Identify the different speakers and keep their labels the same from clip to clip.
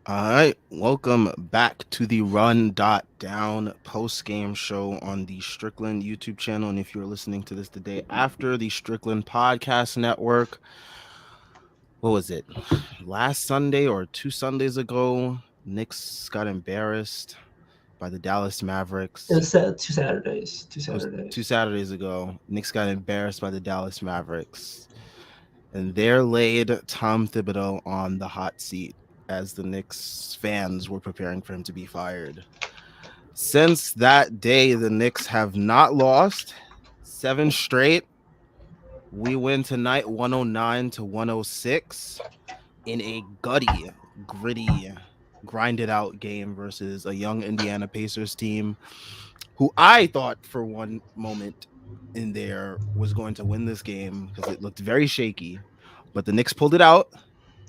Speaker 1: All right, welcome back to the Run.down post-game show on the Strickland YouTube channel. And if you're listening to this the day after the Strickland Podcast Network, what was it? Last Sunday or 2 Sundays ago, Knicks got embarrassed by the Dallas
Speaker 2: It
Speaker 1: Mavericks.
Speaker 2: was set 2 Saturdays. Two
Speaker 1: It was two
Speaker 2: Saturdays.
Speaker 1: Saturdays ago. Knicks got embarrassed by the Dallas Mavericks. And there laid Tom Thibodeau on the hot seat as the Knicks fans were preparing for him to be fired. Since that day, the Knicks have not lost 7 straight. We win tonight 109 to 106 in a gritty, grinded out game versus a young Indiana Pacers team who I thought for one moment in there was going to win this game because it looked very shaky. But the Knicks pulled it out.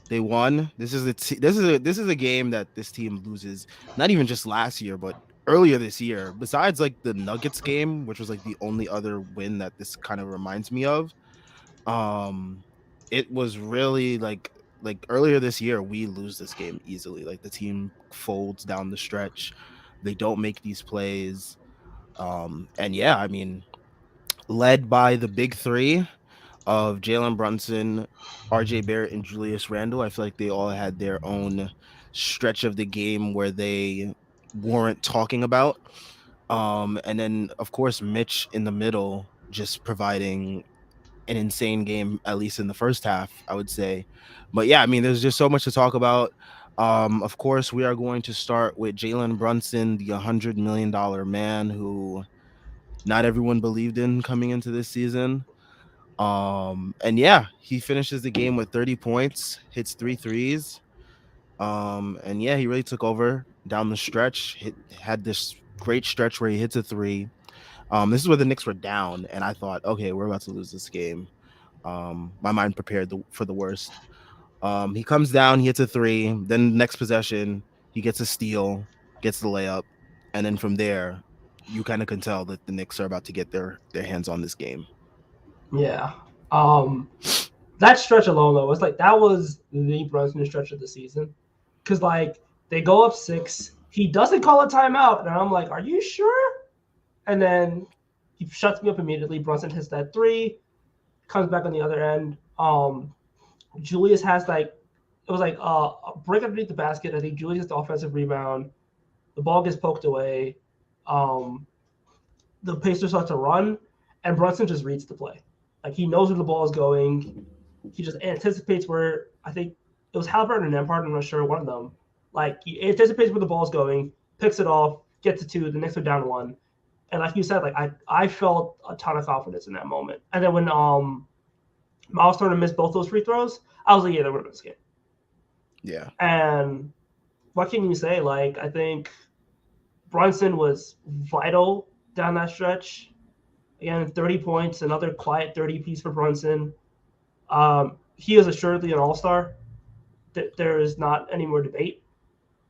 Speaker 1: They won. This is a game that this team loses. Not even just last year, but earlier this year. Besides like the Nuggets game, which was like the only other win that this kind of reminds me of. Um, it was really like earlier this year we lose this game easily. Like the team folds down the stretch. They don't make these plays. And yeah, I mean, led by the big three of Jalen Brunson, RJ Barrett, and Julius Randle. I feel like they all had their own stretch of the game where they weren't talking about. And then of course Mitch in the middle just providing an insane game, at least in the first half, I would say. But yeah, I mean, there's just so much to talk about. Of course, we are going to start with Jalen Brunson, the $100 million man who not everyone believed in coming into this season. And yeah, he finishes the game with 30 points, hits three threes. And yeah, he really took over down the stretch. Had this great stretch where he hits a three. This is where the Knicks were down, and I thought, okay, we're about to lose this game. My mind prepared for the worst. He comes down, he hits a three. Then next possession, he gets a steal, gets the layup, and then from there, you kind of can tell that the Knicks are about to get their hands on this game.
Speaker 2: Yeah. Um, that stretch alone though was like that was the Brunson stretch of the season, because like they go up six, he doesn't call a timeout, and I'm like, are you sure? And then he shuts me up immediately. Brunson hits that three, comes back on the other end. Julius has like it was like a break underneath the basket. I think Julius gets the offensive rebound. The ball gets poked away. Um, the Pacers start to run, and Brunson just reads the play. Like he knows where the ball is going. He just anticipates where I think it was Halliburton and Nembhard. I'm not sure one of them. Like he anticipates where the ball is going, picks it off, gets it two. The Knicks are down one, and like you said, like I felt a ton of confidence in that moment. And then when Miles Turner missed both those free throws, I was like, yeah, they're winning this game.
Speaker 1: Yeah.
Speaker 2: And what can you say? Like I think Brunson was vital down that stretch. Again, 30 points, another quiet 30 piece for Brunson. He is assuredly an all star. There is not any more debate.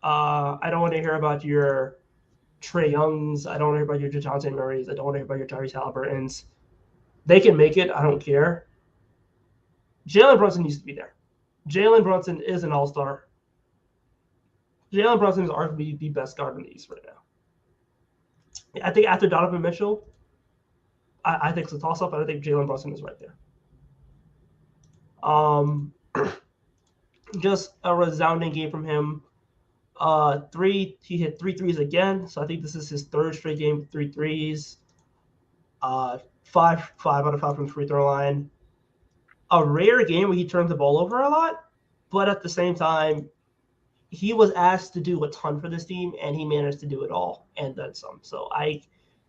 Speaker 2: I don't want to hear about your Trey Youngs. I don't want to hear about your DeJounte Murrays. I don't want to hear about your Tyrese Halliburtons. They can make it. I don't care. Jalen Brunson needs to be there. Jalen Brunson is an all star. Jalen Brunson is arguably the best guard in the East right now. I think after Donovan Mitchell, I think it's a toss up, but I think Jalen Brunson is right there. Um, just a resounding game from him. He hit three threes again, so I think this is his third straight game with three threes. Five out of five from the free throw line. A rare game where he turns the ball over a lot, but at the same time, he was asked to do a ton for this team, and he managed to do it all and then some. So I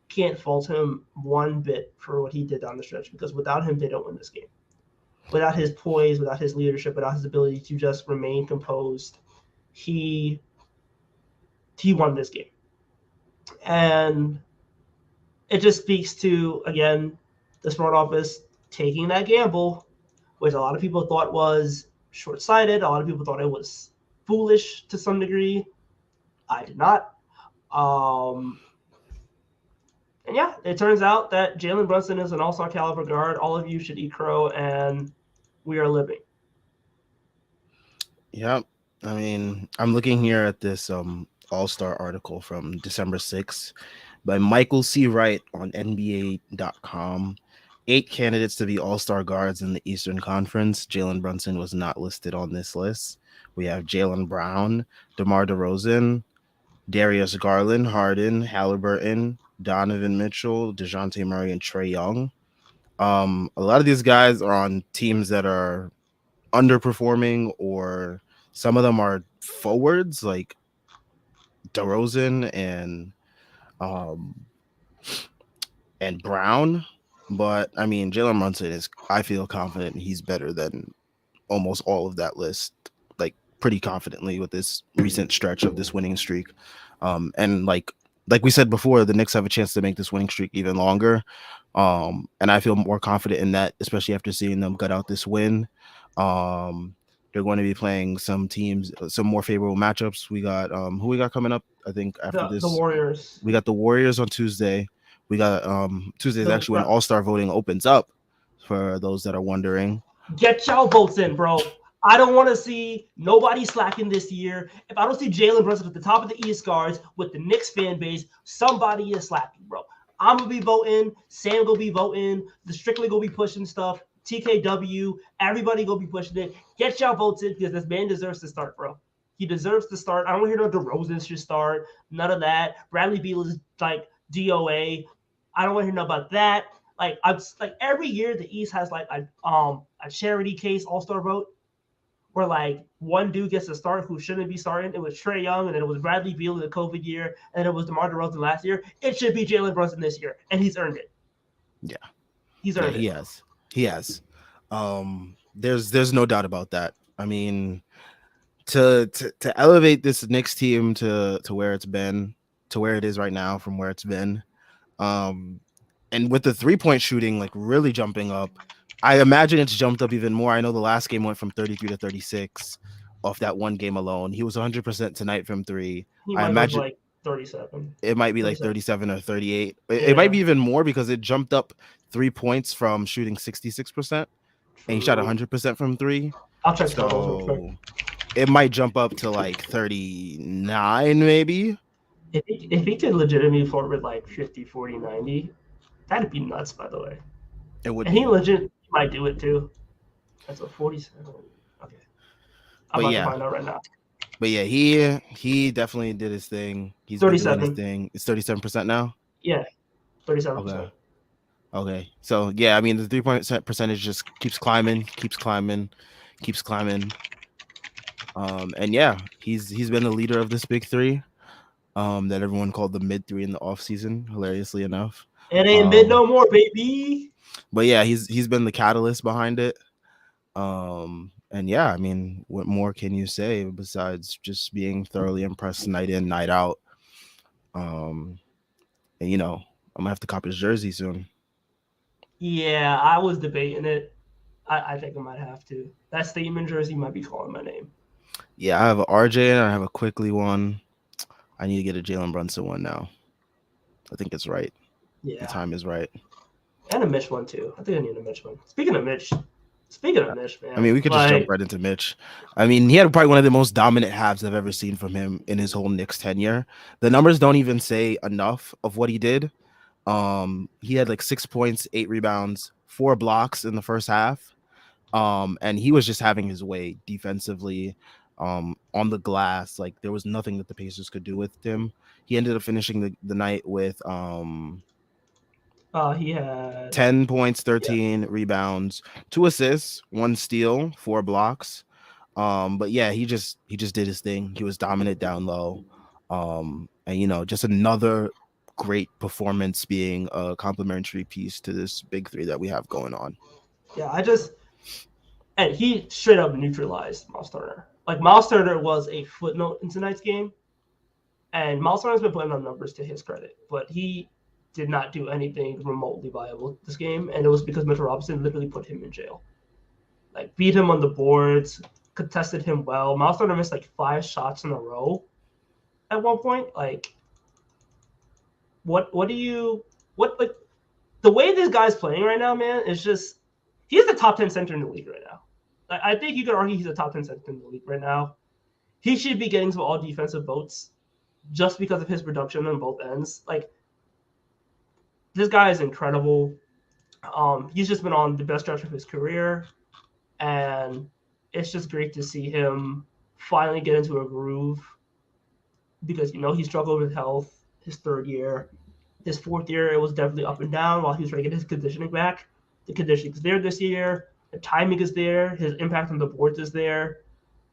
Speaker 2: can't fault him one bit for what he did down the stretch, because without him, they don't win this game. Without his poise, without his leadership, without his ability to just remain composed, he won this game. And it just speaks to, again, the front office taking that gamble, which a lot of people thought was short-sighted. A lot of people thought it was foolish to some degree. I did not. And yeah, it turns out that Jalen Brunson is an all-star caliber guard. All of you should eat crow, and we are living.
Speaker 1: Yep. I mean, I'm looking here at this All-Star article from December 6th by Michael C. Wright on NBA.com. 8 candidates to be All-Star guards in the Eastern Conference. Jalen Brunson was not listed on this list. We have Jalen Brown, DeMar DeRozan, Darius Garland, Harden, Halliburton, Donovan Mitchell, DeJounte Murray, and Trey Young. A lot of these guys are on teams that are underperforming, or some of them are forwards like DeRozan um and Brown. But I mean, Jalen Brunson is. I feel confident he's better than almost all of that list, like pretty confidently with this recent stretch of this winning streak. And like we said before, the Knicks have a chance to make this winning streak even longer. And I feel more confident in that, especially after seeing them gut out this win. Um, they're going to be playing some teams, some more favorable matchups. We got who we got coming up. I think after
Speaker 2: The
Speaker 1: this,
Speaker 2: Warriors.
Speaker 1: we got the Warriors on Tuesday. We got Tuesday is
Speaker 2: The
Speaker 1: actually when All Star voting opens up. For those that are wondering,
Speaker 2: Get y'all votes in, bro. I don't want to see nobody slacking this year. If I don't see Jalen Brunson at the top of the East guards with the Knicks fan base, somebody is slacking, bro. I'm gonna be voting. Sam gonna be voting. The Strictly gonna be pushing stuff. TKW, everybody gonna be pushing it. Get y'all votes in because this man deserves to start, bro. He deserves to start. I don't want to hear no DeRozan should start. None of that. Bradley Beal is like DOA. I don't want to hear no about that. Like I'm like every year the East has like a charity case All-Star vote where like one dude gets to start who shouldn't be starting. It was Trey Young, and then it was Bradley Beal in the COVID year, and it was DeMar DeRozan last year. It should be Jalen Brunson this year, and he's earned it.
Speaker 1: yeah,
Speaker 2: He's
Speaker 1: yeah,
Speaker 2: earned
Speaker 1: he
Speaker 2: it.
Speaker 1: has, he has. There's no doubt about that. I mean, to elevate this Knicks team to where it's been, to where it is right now, from where it's been. Um, and with the 3-point shooting like really jumping up, I imagine it's jumped up even more. I know the last game went from 33 to 36 off that one game alone. He was 100% tonight from three.
Speaker 2: He
Speaker 1: I
Speaker 2: might go to
Speaker 1: imagine
Speaker 2: like 37.
Speaker 1: it might be like
Speaker 2: 37.
Speaker 1: 37 or 38. It might
Speaker 2: Yeah,
Speaker 1: be even more because it jumped up 3 points from shooting 66%, and he shot
Speaker 2: true.
Speaker 1: 100% from three.
Speaker 2: I'll check totals real quick.
Speaker 1: So it might jump up to like 39 maybe.
Speaker 2: If he could legitimately flirt with like 50, 40, 90, that'd be nuts, by the way.
Speaker 1: It would
Speaker 2: And he
Speaker 1: be.
Speaker 2: legit might do it too. That's a 47. Okay. I'm
Speaker 1: But
Speaker 2: about to
Speaker 1: yeah,
Speaker 2: find out right now.
Speaker 1: he definitely did his thing. He's been doing his
Speaker 2: 37.
Speaker 1: thing. It's 37% now.
Speaker 2: Yeah,
Speaker 1: Okay.
Speaker 2: 37%.
Speaker 1: Okay. So yeah, I mean the 3 point percentage just keeps climbing, keeps climbing, keeps climbing. And yeah, he's been the leader of this big three. That everyone called the mid three in the off season, hilariously enough.
Speaker 2: It ain't mid
Speaker 1: Um,
Speaker 2: no more, baby.
Speaker 1: but yeah, he's been the catalyst behind it. And yeah, I mean, what more can you say besides just being thoroughly impressed night in, night out? Um, and I'm gonna have to cop his jersey soon.
Speaker 2: Yeah, I was debating it. I think I might have to. That statement jersey might be calling my name.
Speaker 1: Yeah, I have a RJ and I have a quickly one. I need to get a Jalen Brunson one now. I think it's right. The
Speaker 2: Yeah,
Speaker 1: time is right.
Speaker 2: and a Mitch one too. I think I need a Mitch one. Speaking of Mitch,
Speaker 1: I
Speaker 2: man,
Speaker 1: mean, we could just jump
Speaker 2: like
Speaker 1: right into Mitch. I mean, he had probably one of the most dominant halves I've ever seen from him in his whole Knicks tenure. The numbers don't even say enough of what he did. He had like 6 points, 8 rebounds, 4 blocks in the first half. And he was just having his way defensively, on the glass. Like there was nothing that the Pacers could do with him. He ended up finishing the night with
Speaker 2: he had
Speaker 1: 10 points,
Speaker 2: yeah
Speaker 1: 13 rebounds, 2 assists, 1 steal, 4 blocks. But yeah, he just did his thing. He was dominant down low. And just another great performance, being a complementary piece to this big three that we have going on.
Speaker 2: yeah. And he straight up neutralized Miles Turner. Like Miles Turner was a footnote in tonight's game, and Miles Turner's been putting on numbers to his credit, but he did not do anything remotely viable this game, and it was because Mitchell Robinson literally put him in jail. Like beat him on the boards, contested him well. Miles Turner missed like 5 shots in a row at one point. Like, what do you what like the way this guy's playing right now, man? Is just he's the top 10 center in the league right now. I think you could argue he's a top 10 center in the league right now. he should be getting some all defensive votes just because of his production on both ends. Like this guy is incredible. He's just been on the best stretch of his career, and it's just great to see him finally get into a groove because he struggled with health his third year. His fourth year, it was definitely up and down while he was trying to get his conditioning back. The conditioning is there this year. The timing is there. His impact on the boards is there.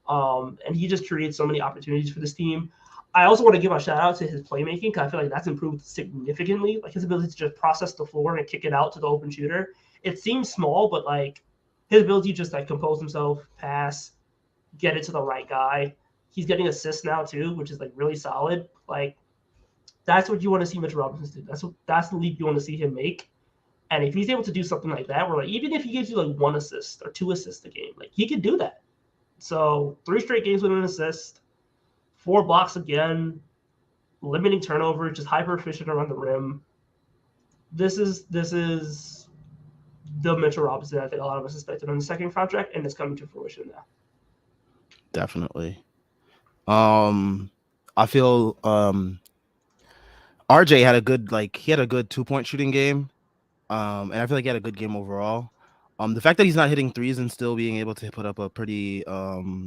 Speaker 2: And he just creates so many opportunities for this team. I also want to give a shout out to his playmaking because I feel like that's improved significantly. Like his ability to just process the floor and kick it out to the open shooter. It seems small, but like his ability to just like compose himself, pass, get it to the right guy. He's getting assists now too, which is like really solid. Like that's what you want to see Mitch Robinson do. That's the leap you want to see him make. And if he's able to do something like that, where like even if he gives you like 1 assist or 2 assists a game, like he could do that. So 3 straight games with an assist, 4 blocks again, limiting turnovers, just hyper efficient around the rim. This is the Mitchell Robinson I think a lot of us expected on the second contract, and it's coming to fruition now.
Speaker 1: Definitely. I feel RJ had a good 2-point shooting game. And I feel like he had a good game overall. The fact that he's not hitting threes and still being able to put up a pretty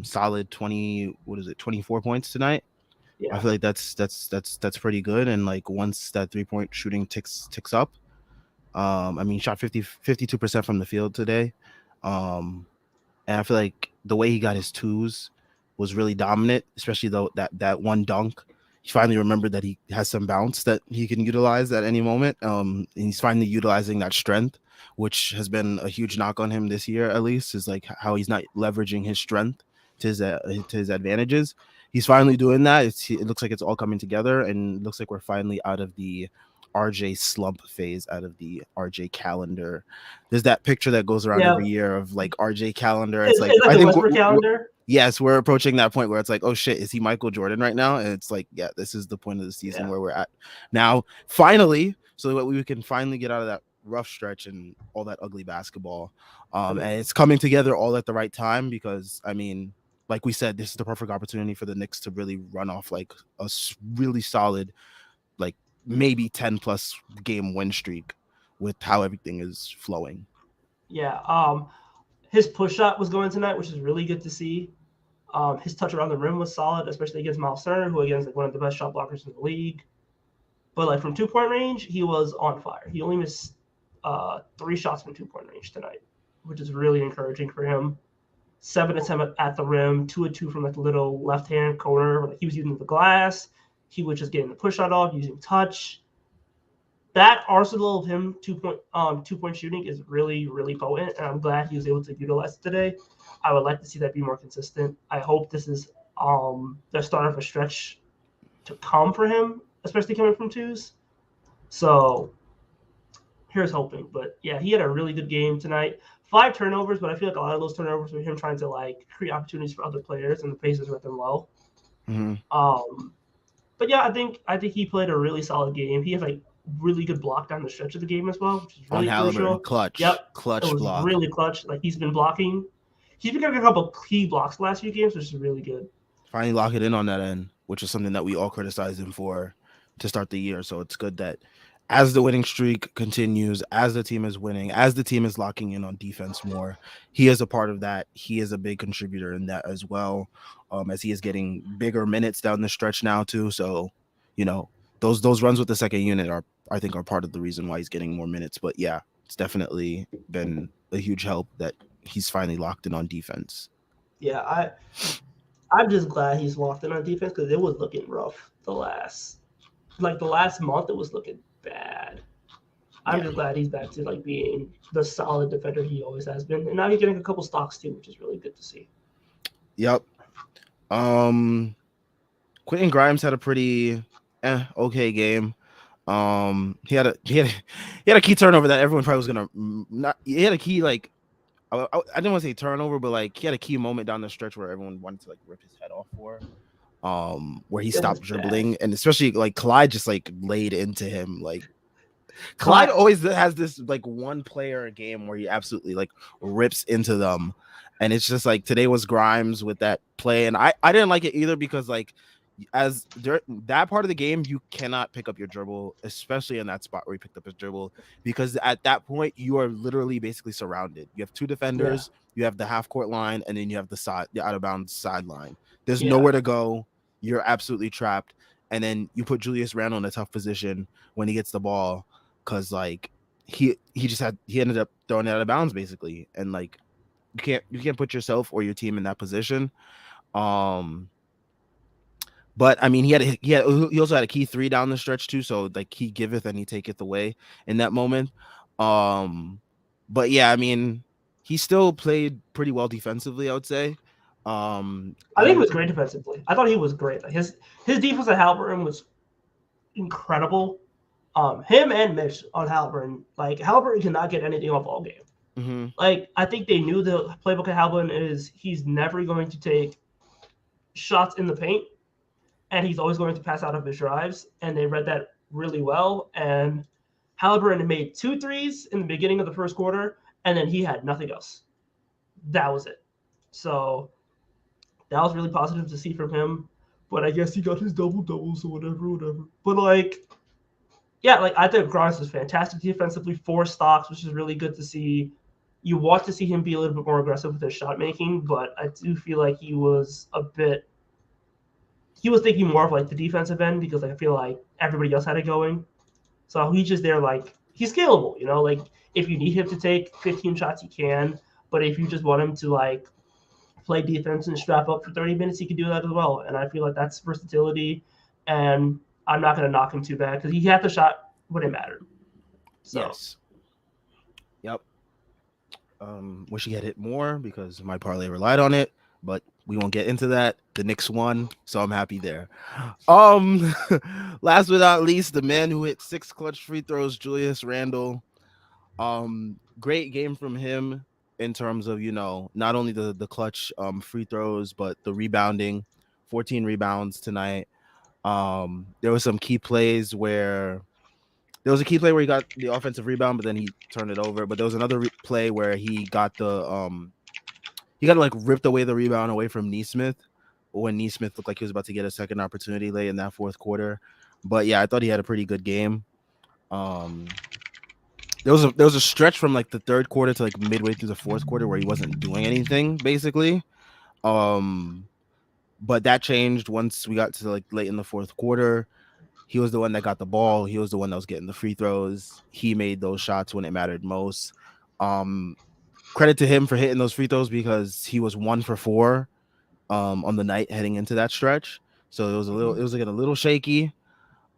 Speaker 1: solid 24 points tonight.
Speaker 2: Yeah.
Speaker 1: I feel like that's pretty good. And like once that 3-point shooting ticks up, I mean, he shot 52% from the field today. And I feel like the way he got his twos was really dominant, especially though that one dunk. He finally remembered that he has some bounce that he can utilize at any moment. And he's finally utilizing that strength, which has been a huge knock on him this year, at least, is like how he's not leveraging his strength to his advantages. He's finally doing that. It looks like it's all coming together, and it looks like we're finally out of the RJ slump phase, out of the RJ calendar. There's that picture that goes around every year of like RJ calendar. It's like
Speaker 2: I think Westbrook calendar.
Speaker 1: Yes, we're approaching that point where it's like, oh shit, is he Michael Jordan right now? And it's like, yeah, this is the point of the season where we're at now, finally, so that we can finally get out of that rough stretch and all that ugly basketball. And it's coming together all at the right time because, I mean, like we said, this is the perfect opportunity for the Knicks to really run off like a really solid, like maybe 10 plus game win streak with how everything is flowing.
Speaker 2: Yeah. His push shot was going tonight, which is really good to see. His touch around the rim was solid, especially against Miles Turner, who again is like one of the best shot blockers in the league. But like from 2-point range, he was on fire. He only missed 3 shots from 2-point range tonight, which is really encouraging for him. 7 of 10 at the rim, 2 of 2 from like the little left-hand corner. Like he was using the glass. He was just getting the push shot off, using touch. That arsenal of him 2-point shooting is really, really potent, and I'm glad he was able to utilize it today. I would like to see that be more consistent. I hope this is the start of a stretch to come for him, especially coming from twos. So here's hoping. But yeah, he had a really good game tonight. 5 turnovers, but I feel like a lot of those turnovers were him trying to like create opportunities for other players, and the Pacers let them well.
Speaker 1: Mm-hmm.
Speaker 2: But yeah, I think he played a really solid game. He has like really good block down the stretch of the game as well, which is really crucial.
Speaker 1: Clutch.
Speaker 2: Yep,
Speaker 1: clutch
Speaker 2: it was
Speaker 1: block.
Speaker 2: really clutch. Like he's been blocking. He's been getting a couple key blocks the last few games, which is really good.
Speaker 1: Finally lock it in on that end, which is something that we all criticized him for to start the year. So it's good that as the winning streak continues, as the team is winning, as the team is locking in on defense more, he is a part of that. He is a big contributor in that as well, as he is getting bigger minutes down the stretch now too. So, you know, those runs with the second unit are, I think, are part of the reason why he's getting more minutes. But yeah, it's definitely been a huge help that he's finally locked in on defense.
Speaker 2: Yeah, I'm just glad he's locked in on defense because it was looking rough the last month. It was looking bad. I'm just glad he's back to like being the solid defender he always has been, and now he's getting a couple stocks too, which is really good to see.
Speaker 1: Yep. Quentin Grimes had a pretty okay game. He had a key turnover that everyone probably was gonna not. He had a key like I didn't want to say turnover, but like he had a key moment down the stretch where everyone wanted to like rip his head off for. Where he stopped dribbling, and especially like Clyde just like laid into him. Like Clyde always has this like one player a game where he absolutely like rips into them, And it's just like today was Grimes with that play, and I didn't like it either because like that part of the game you cannot pick up your dribble, especially in that spot where he picked up his dribble, because at that point you are literally basically surrounded. You have two
Speaker 2: Yeah,
Speaker 1: defenders, you have the half court line, and then you have the out of bounds sideline. There's
Speaker 2: yeah.
Speaker 1: nowhere to go. You're absolutely trapped, and then you put Julius Randle in a tough position when he gets the ball because like he ended up throwing it out of bounds basically, and like you can't put yourself or your team in that position. Um, but I mean, he also had a key three down the stretch too. So like he giveth and he taketh away in that moment. Um, but yeah, I mean, he still played pretty well defensively, I would say.
Speaker 2: I think
Speaker 1: He
Speaker 2: he was great defensively. I thought he was great. Like his defense at Halliburton was incredible. Him and Mitch on Halliburton. Like Halliburton cannot get anything off all game.
Speaker 1: mm-hmm.
Speaker 2: Like I think they knew the playbook at Halliburton is he's never going to take shots in the paint, and he's always going to pass out of his drives. And they read that really well. And Halliburton made 2 threes in the beginning of the first quarter, and then he had nothing else. That was it. So that was really positive to see from him. But I guess he got his double double, so whatever. But like, yeah, like I think Grimes was fantastic defensively, 4 stocks, which is really good to see. You want to see him be a little bit more aggressive with his shot making, but I do feel like he was thinking more of like the defensive end because like, I feel like everybody else had it going. So he's just there like he's scalable, you know, like if you need him to take 15 shots, he can. But if you just want him to like play defense and strap up for 30 minutes, he can do that as well. And I feel like that's versatility. And I'm not going to knock him too bad because he had the shot when it mattered. So,
Speaker 1: Yes. Yep. Wish he had hit more because my parlay relied on it, but we won't get into that. The Knicks won, so I'm happy there. Um, last but not least, the man who hit 6 clutch free throws, Julius Randle. Great game from him in terms of not only the clutch free throws but the rebounding. 14 rebounds tonight. There was some key plays where there was a key play where he got the offensive rebound, but then he turned it over. But there was another play where he got like ripped away the rebound away from Neesmith when Neesmith looked like he was about to get a second opportunity late in that fourth quarter. But yeah, I thought he had a pretty good game. Um, there was a stretch from like the third quarter to like midway through the fourth quarter where he wasn't doing anything basically. Um, but that changed once we got to like late in the fourth quarter. He was the one that got the ball. He was the one that was getting the free throws. He made those shots when it mattered most. Um, Credit to him for hitting those free throws because he was 1 for 4 on the night heading into that stretch. So it was like a little shaky.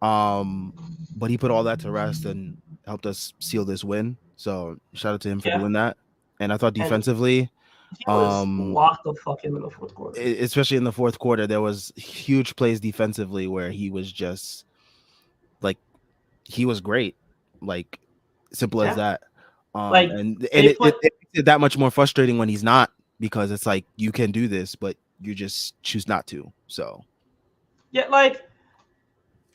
Speaker 1: But he put all that to rest and helped us seal this win. So shout out to him for
Speaker 2: yeah.
Speaker 1: doing that. And I thought
Speaker 2: And
Speaker 1: defensively,
Speaker 2: he was
Speaker 1: um,
Speaker 2: locked the fuck in the fourth quarter.
Speaker 1: especially in the fourth quarter, there was huge plays defensively where he was just like he was great, like simple as
Speaker 2: Yeah.
Speaker 1: that.
Speaker 2: Like
Speaker 1: And
Speaker 2: they
Speaker 1: it
Speaker 2: put
Speaker 1: makes it that much more frustrating when he's not because it's like you can do this, but you just choose not to. So
Speaker 2: yeah, like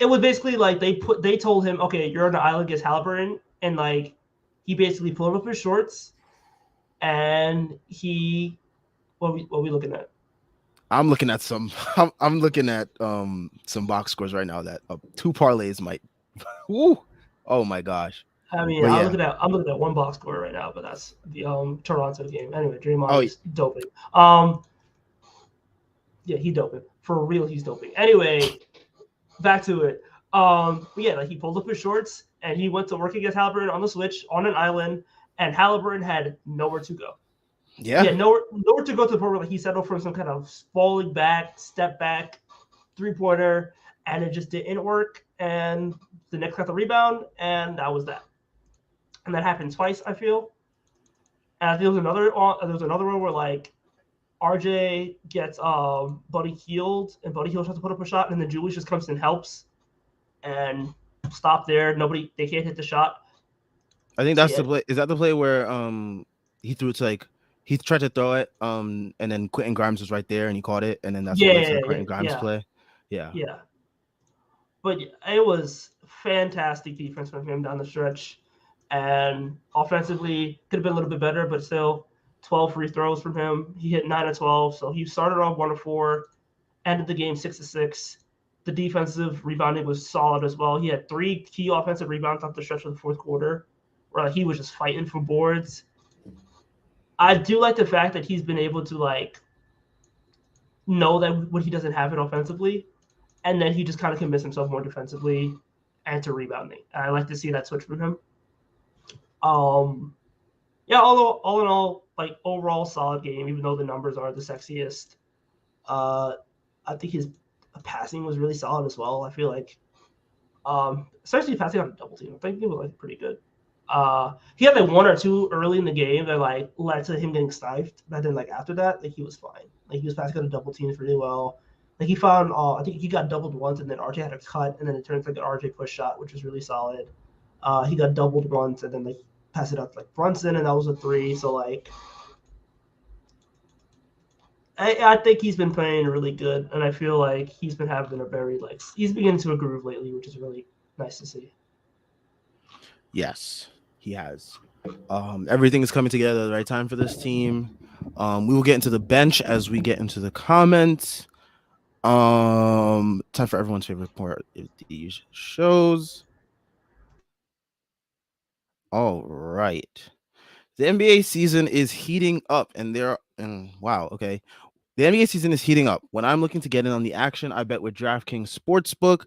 Speaker 2: it was basically like they told him, okay, you're on the island against Halliburton, and like he basically pulled up his shorts and he what are we looking at?
Speaker 1: I'm looking at I'm looking at some box scores right now that 2 parlays might. Woo, oh my gosh!
Speaker 2: I mean,
Speaker 1: But yeah,
Speaker 2: I'm looking at one box score right now, but that's the Toronto game. Anyway, Draymond
Speaker 1: oh
Speaker 2: is doping. Yeah, he doping for real. He's doping. Anyway, back to it. But yeah, like he pulled up his shorts and he went to work against Halliburton on the switch on an island, and Halliburton had nowhere to go. He
Speaker 1: yeah.
Speaker 2: had nowhere to go to the point where like, he settled for some kind of falling back, step back, 3-pointer, and it just didn't work. And the Knicks got the rebound, and that was that. And that happened twice, I feel. And there was another one where like RJ gets Buddy Hield, and Buddy Hield has to put up a shot, and then Julius just comes and helps and stop there. They can't hit the shot.
Speaker 1: I think
Speaker 2: So
Speaker 1: that's
Speaker 2: yeah,
Speaker 1: the play. Is that the play where he threw it to like he tried to throw it and then Quentin Grimes was right there and he caught it and then that's what led to the Quentin Grimes
Speaker 2: yeah,
Speaker 1: play. Yeah.
Speaker 2: yeah. But it was fantastic defense from him down the stretch, and offensively could have been a little bit better, but still 12 free throws from him. He hit 9 of 12, so he started off 1 of 4, ended the game 6 of 6. The defensive rebounding was solid as well. He had 3 key offensive rebounds off the stretch of the fourth quarter, where like, he was just fighting for boards. I do like the fact that he's been able to like know that when he doesn't have it offensively, and then he just kind of commits himself more defensively and to rebounding. And I like to see that switch from him. Yeah, although all in all, like overall solid game, even though the numbers aren't the sexiest. I think his passing was really solid as well. I feel like, especially passing on a double team, I think it was like pretty good. He had like 1 or 2 early in the game that like led to him getting stifed, but then like after that, like he was fine. Like he was passing on a double teams really well. Like he found, I think he got doubled once, and then RJ had a cut, and then it turns like an RJ push shot, which was really solid. He got doubled once, and then like passed it out to like Brunson, and that was a 3. So like, I think he's been playing really good, and I feel like he's been having a very like he's been into a groove lately, which is really nice to see.
Speaker 1: Yes, he has. Everything is coming together at the right time for this team. We will get into the bench as we get into the comments. Time for everyone's favorite part of these shows. All right. The NBA season is heating up, and wow, okay. The NBA season is heating up. When I'm looking to get in on the action, I bet with DraftKings Sportsbook,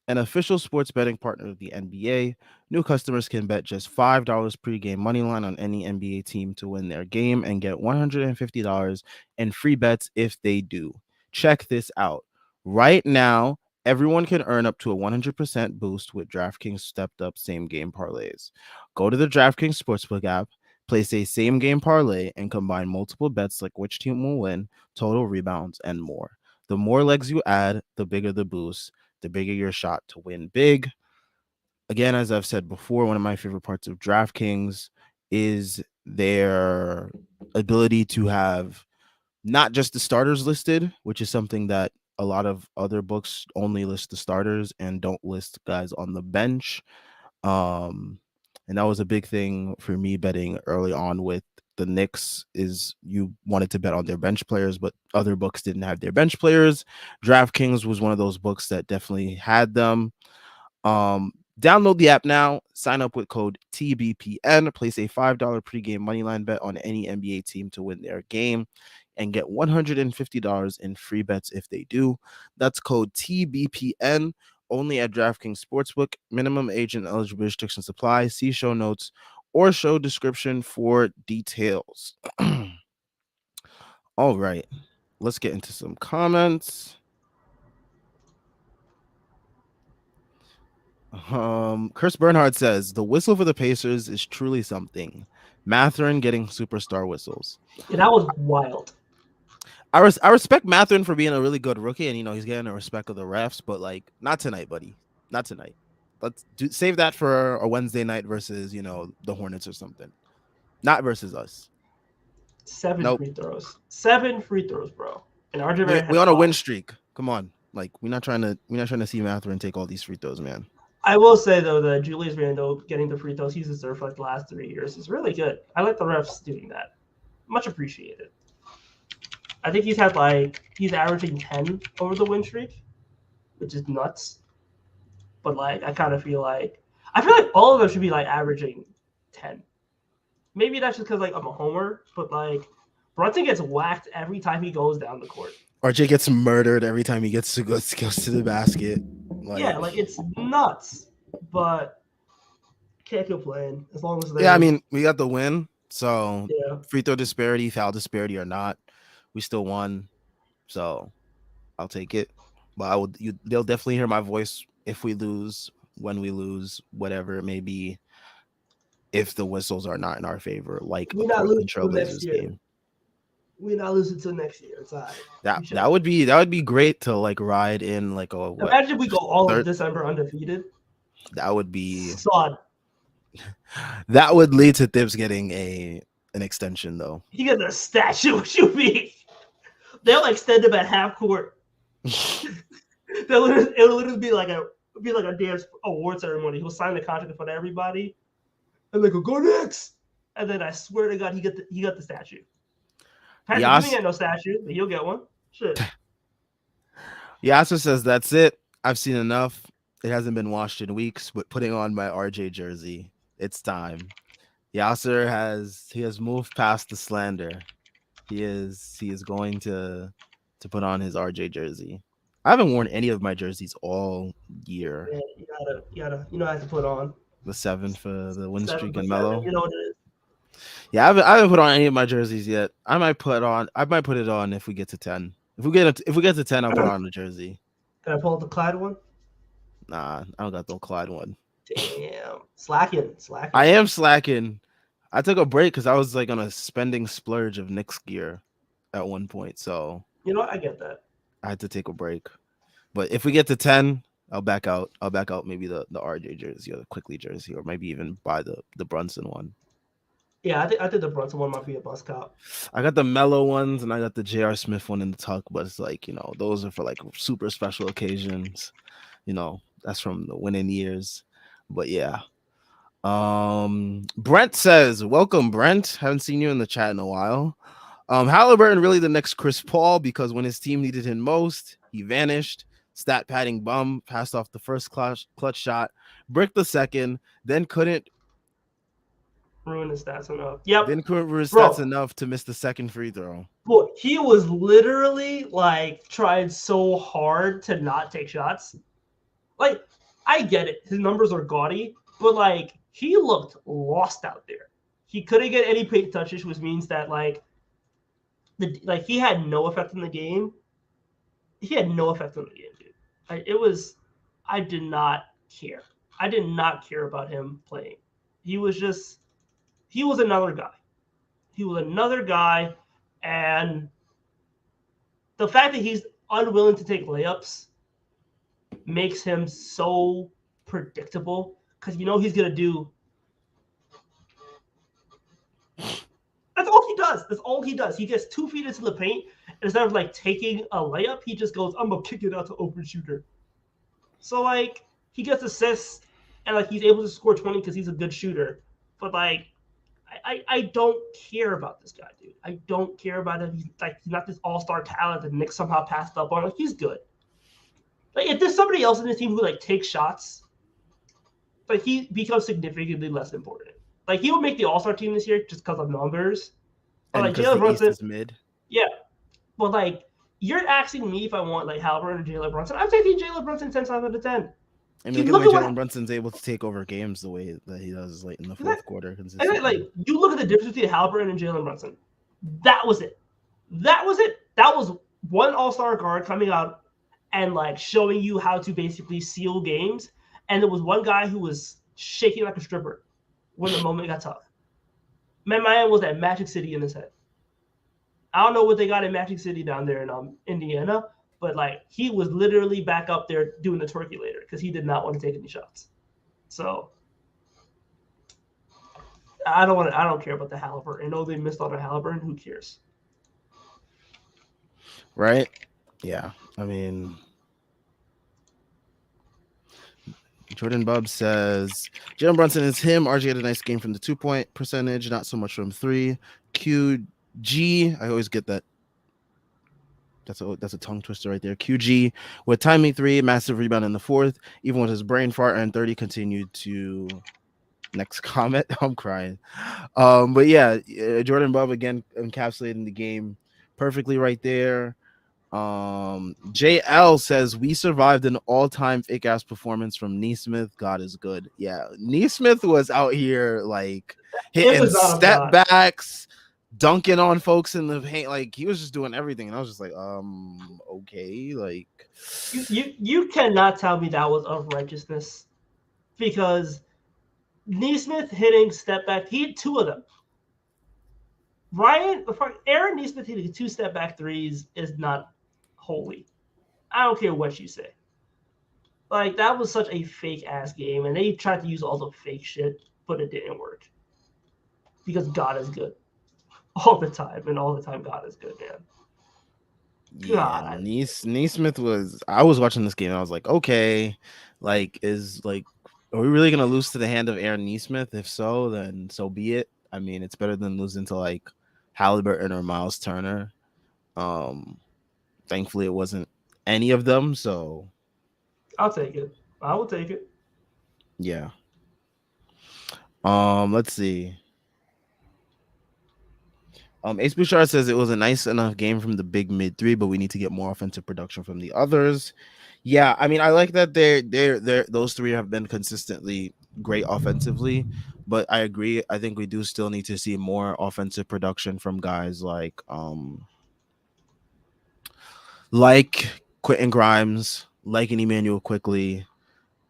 Speaker 1: an official sports betting partner of the NBA. New customers can bet just $5 pregame moneyline on any NBA team to win their game and get $150 in free bets if they do. Check this out. Right now, everyone can earn up to a 100% boost with DraftKings stepped up same game parlays. Go to the DraftKings Sportsbook app, place a same game parlay, and combine multiple bets like which team will win, total rebounds, and more. The more legs you add, the bigger the boost, the bigger your shot to win big. Again, as I've said before, one of my favorite parts of DraftKings is their ability to have not just the starters listed, which is something that a lot of other books only list the starters and don't list guys on the bench. And that was a big thing for me betting early on with the Knicks is you wanted to bet on their bench players, but other books didn't have their bench players. DraftKings was one of those books that definitely had them. Download the app now, sign up with code TBPN, place a $5 pregame moneyline bet on any NBA team to win their game, and get $150 in free bets if they do. That's code TBPN only at DraftKings Sportsbook. Minimum age and eligible restrictions apply. See show notes or show description for details. All right, let's get into some comments. Chris Bernhard says the whistle for the Pacers is truly something. Mathurin getting superstar whistles.
Speaker 2: Yeah, that was wild.
Speaker 1: I respect Mathurin for being a really good rookie, and he's getting the respect of the refs, but like not tonight, buddy. Not tonight. Let's save that for a Wednesday night versus the Hornets or something. Not versus us.
Speaker 2: 7
Speaker 1: Nope.
Speaker 2: free throws. 7 free throws, bro. And RJ Barrett had
Speaker 1: We on a
Speaker 2: 5.
Speaker 1: win streak. Come on, like we're not trying to see Mathurin take all these free throws, man.
Speaker 2: I will say though that Julius Randle getting the free throws he's deserved for like the last 3 years is really good. I like the refs doing that. Much appreciated. I think he's averaging 10 over the win streak, which is nuts. But like I feel like all of them should be like averaging 10. Maybe that's just because like I'm a homer, but like Brunson gets whacked every time he goes down the court.
Speaker 1: RJ gets murdered every time he goes to the basket.
Speaker 2: Like it's nuts, but can't complain as long as
Speaker 1: yeah. I mean, we got the win, so
Speaker 2: yeah.
Speaker 1: Free throw disparity, foul disparity or not, we still won. So I'll take it. But they'll definitely hear my voice if we lose, when we lose, whatever it may be. If the whistles are not in our favor, like a Portland Trailblazers game.
Speaker 2: We're not losing until next year. It's all right.
Speaker 1: That would be great to like ride in like a.
Speaker 2: Imagine if we go all of December undefeated.
Speaker 1: That would be.
Speaker 2: Sod.
Speaker 1: That would lead to Thibs getting an extension though.
Speaker 2: He gets a statue. What you mean? They'll extend him at half court. It'll literally be like a damn award ceremony. He'll sign the contract in front of everybody. And they go Knicks. and then I swear to God, he got the statue. Patrick Ewing
Speaker 1: Yas
Speaker 2: had no statue, but he'll get one. Shit.
Speaker 1: Yasser says that's it. I've seen enough. It hasn't been washed in weeks, but putting on my RJ jersey. It's time. Yasser has moved past the slander. He is going to put on his RJ jersey. I haven't worn any of my jerseys all year.
Speaker 2: Yeah, you know, I have to put on
Speaker 1: The 7 for the win streak and
Speaker 2: 7 for 7.
Speaker 1: mellow.
Speaker 2: You know what it is.
Speaker 1: Yeah, I haven't put on any of my jerseys yet. I might put it on if we get to 10. If we get to 10, I'll put on the jersey.
Speaker 2: Can I pull up the Clyde one?
Speaker 1: Nah, I don't got no Clyde one.
Speaker 2: Damn, slacking.
Speaker 1: I am slacking. I took a break because I was like on a spending splurge of Knicks gear at one point, so
Speaker 2: You know what? I get that.
Speaker 1: I had to take a break. But if we get to 10, I'll back out. I'll back out maybe the RJ jersey or the Quickly jersey, or maybe even buy the Brunson one.
Speaker 2: Yeah, I think the Brunson one might be a bust cop.
Speaker 1: I got the mellow ones and I got the J.R. Smith one in the tuck, but it's like, those are for like super special occasions. That's from the winning years. But yeah. Brent says, welcome, Brent. Haven't seen you in the chat in a while. Halliburton really the next Chris Paul, because when his team needed him most, he vanished. Stat padding bum, passed off the first clutch shot, bricked the second, then couldn't
Speaker 2: Ruin his stats enough. Yep.
Speaker 1: ruin his stats enough to miss the second free throw.
Speaker 2: Boy, he was literally like trying so hard to not take shots. Like, I get it. His numbers are gaudy, but like he looked lost out there. He couldn't get any paint touches, which means that he had no effect in the game. He had no effect on the game, dude. I did not care. I did not care about him playing. He was another guy. He was another guy, and the fact that he's unwilling to take layups makes him so predictable, because he's going to do. That's all he does. That's all he does. He gets 2 feet into the paint, and instead of like taking a layup, he just goes, I'm going to kick it out to open shooter. So like he gets assists, and like he's able to score 20 because he's a good shooter. But like I don't care about this guy, dude. I don't care about him. He's not this all-star talent that Nick somehow passed up on. Like, he's good. Like, if there's somebody else in this team who like takes shots, like he becomes significantly less important. Like, he will make the all-star team this year just because of numbers. But
Speaker 1: and
Speaker 2: like Jalen Brunson
Speaker 1: is mid.
Speaker 2: Yeah. But like you're asking me if I want like Halliburton or Jalen Brunson. I'm taking Jalen Brunson 10 times out of 10.
Speaker 1: I mean, look at the way Jalen Brunson's able to take over games the way that he does late in the fourth quarter.
Speaker 2: And like you look at the difference between Halliburton and Jalen Brunson. That was it. That was one all-star guard coming out and like showing you how to basically seal games. And there was one guy who was shaking like a stripper when the moment got tough. Man was at Magic City in his head. I don't know what they got in Magic City down there in Indiana, but like he was literally back up there doing the turkulator because he did not want to take any shots. So I don't care about the Halliburton. I know they missed out on Halliburton. Who cares?
Speaker 1: Right? Yeah. I mean, Jordan Bub says Jalen Brunson is him. RJ had a nice game from the 2-point percentage, not so much from 3. QG, I always get that. That's a tongue twister right there. QG with timing 3, massive rebound in the 4th. Even with his brain fart and 30 continued to. Next comment. I'm crying. But yeah, Jordan Bub again encapsulating the game perfectly right there. JL says we survived an all-time fake ass performance from Neesmith. God is good. Yeah, Neesmith was out here like hitting step backs, dunking on folks in the paint. Like he was just doing everything, and I was just like, okay, like
Speaker 2: you cannot tell me that was of righteousness, because Neesmith hitting step back, he had 2 of them. Aaron Neesmith hitting 2 step back threes is not holy. I don't care what you say. Like, that was such a fake ass game, and they tried to use all the fake shit, but it didn't work. Because God is good. All the time, and all the time God is good, man.
Speaker 1: Yeah, Neesmith was. I was watching this game and I was like, okay, are we really gonna lose to the hand of Aaron Neesmith? If so, then so be it. I mean, it's better than losing to like Halliburton or Miles Turner. Um, Thankfully, it wasn't any of them. So
Speaker 2: I'll take it. I will take it.
Speaker 1: yeah. Let's see. Ace Bouchard says it was a nice enough game from the big mid three, but we need to get more offensive production from the others. Yeah, I mean, I like that they're those three have been consistently great offensively, but I agree. I think we do still need to see more offensive production from guys like Quentin Grimes, like an Emmanuel Quickly.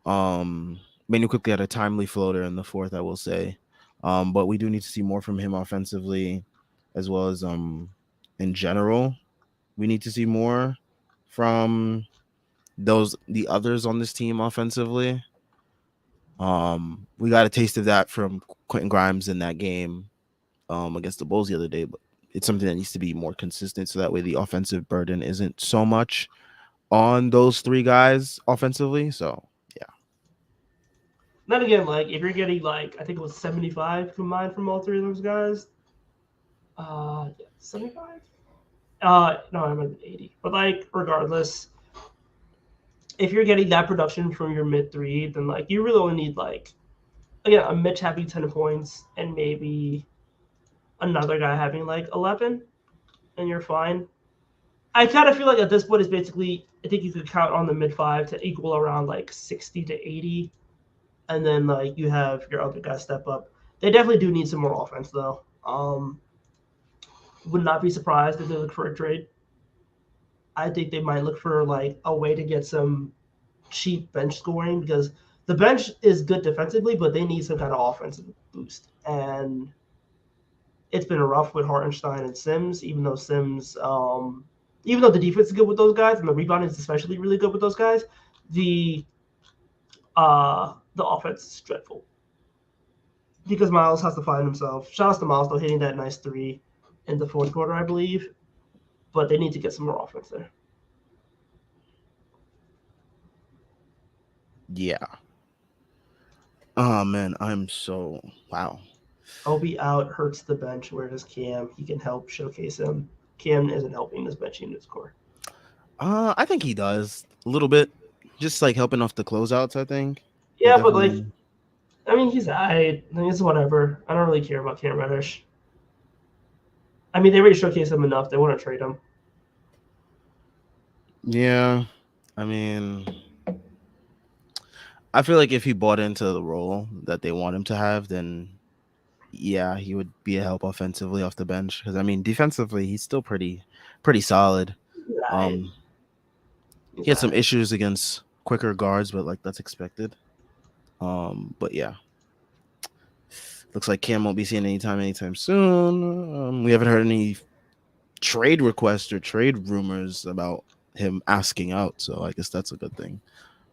Speaker 1: Emmanuel Quickly had a timely floater in the fourth, I will say. But we do need to see more from him offensively, as well as in general. We need to see more from the others on this team offensively. We got a taste of that from Quentin Grimes in that game against the Bulls the other day, but it's something that needs to be more consistent so that way the offensive burden isn't so much on those three guys offensively. So yeah.
Speaker 2: Then again, like if you're getting like I think it was 75 combined from all three of those guys. Yeah, 75. No, I meant 80. But like regardless, if you're getting that production from your mid three, then like you really only need like again a Mitch having 10 points and maybe another guy having like 11, and you're fine. I kind of feel like at this point it's basically I think you could count on the mid five to equal around like 60 to 80, and then like you have your other guys step up. They definitely do need some more offense though. Would not be surprised if they look for a trade. I think they might look for like a way to get some cheap bench scoring because the bench is good defensively, but they need some kind of offensive boost. And it's been rough with Hartenstein and Sims, even though the defense is good with those guys and the rebounding is especially really good with those guys, the the offense is dreadful because Miles has to find himself. Shout out to Miles though, hitting that nice three in the fourth quarter, I believe. But they need to get some more offense there.
Speaker 1: Yeah. Oh man, I'm so wow.
Speaker 2: Obi out hurts the bench. Where does Cam? He can help showcase him. Cam isn't helping this bench unit score.
Speaker 1: I think he does a little bit, just like helping off the closeouts. I think he
Speaker 2: Yeah, but like,
Speaker 1: definitely.
Speaker 2: I mean, I mean, it's whatever. I don't really care about Cam Reddish. I mean, they already showcased him enough. They want to trade him.
Speaker 1: Yeah, I mean, I feel like if he bought into the role that they want him to have, then yeah, he would be a help offensively off the bench. Because I mean, defensively, he's still pretty solid.
Speaker 2: Right.
Speaker 1: Um, he
Speaker 2: He's
Speaker 1: had some
Speaker 2: right.
Speaker 1: issues against quicker guards, but like that's expected. But yeah, looks like Cam won't be seeing anytime soon. We haven't heard any trade requests or trade rumors about him asking out, so I guess that's a good thing.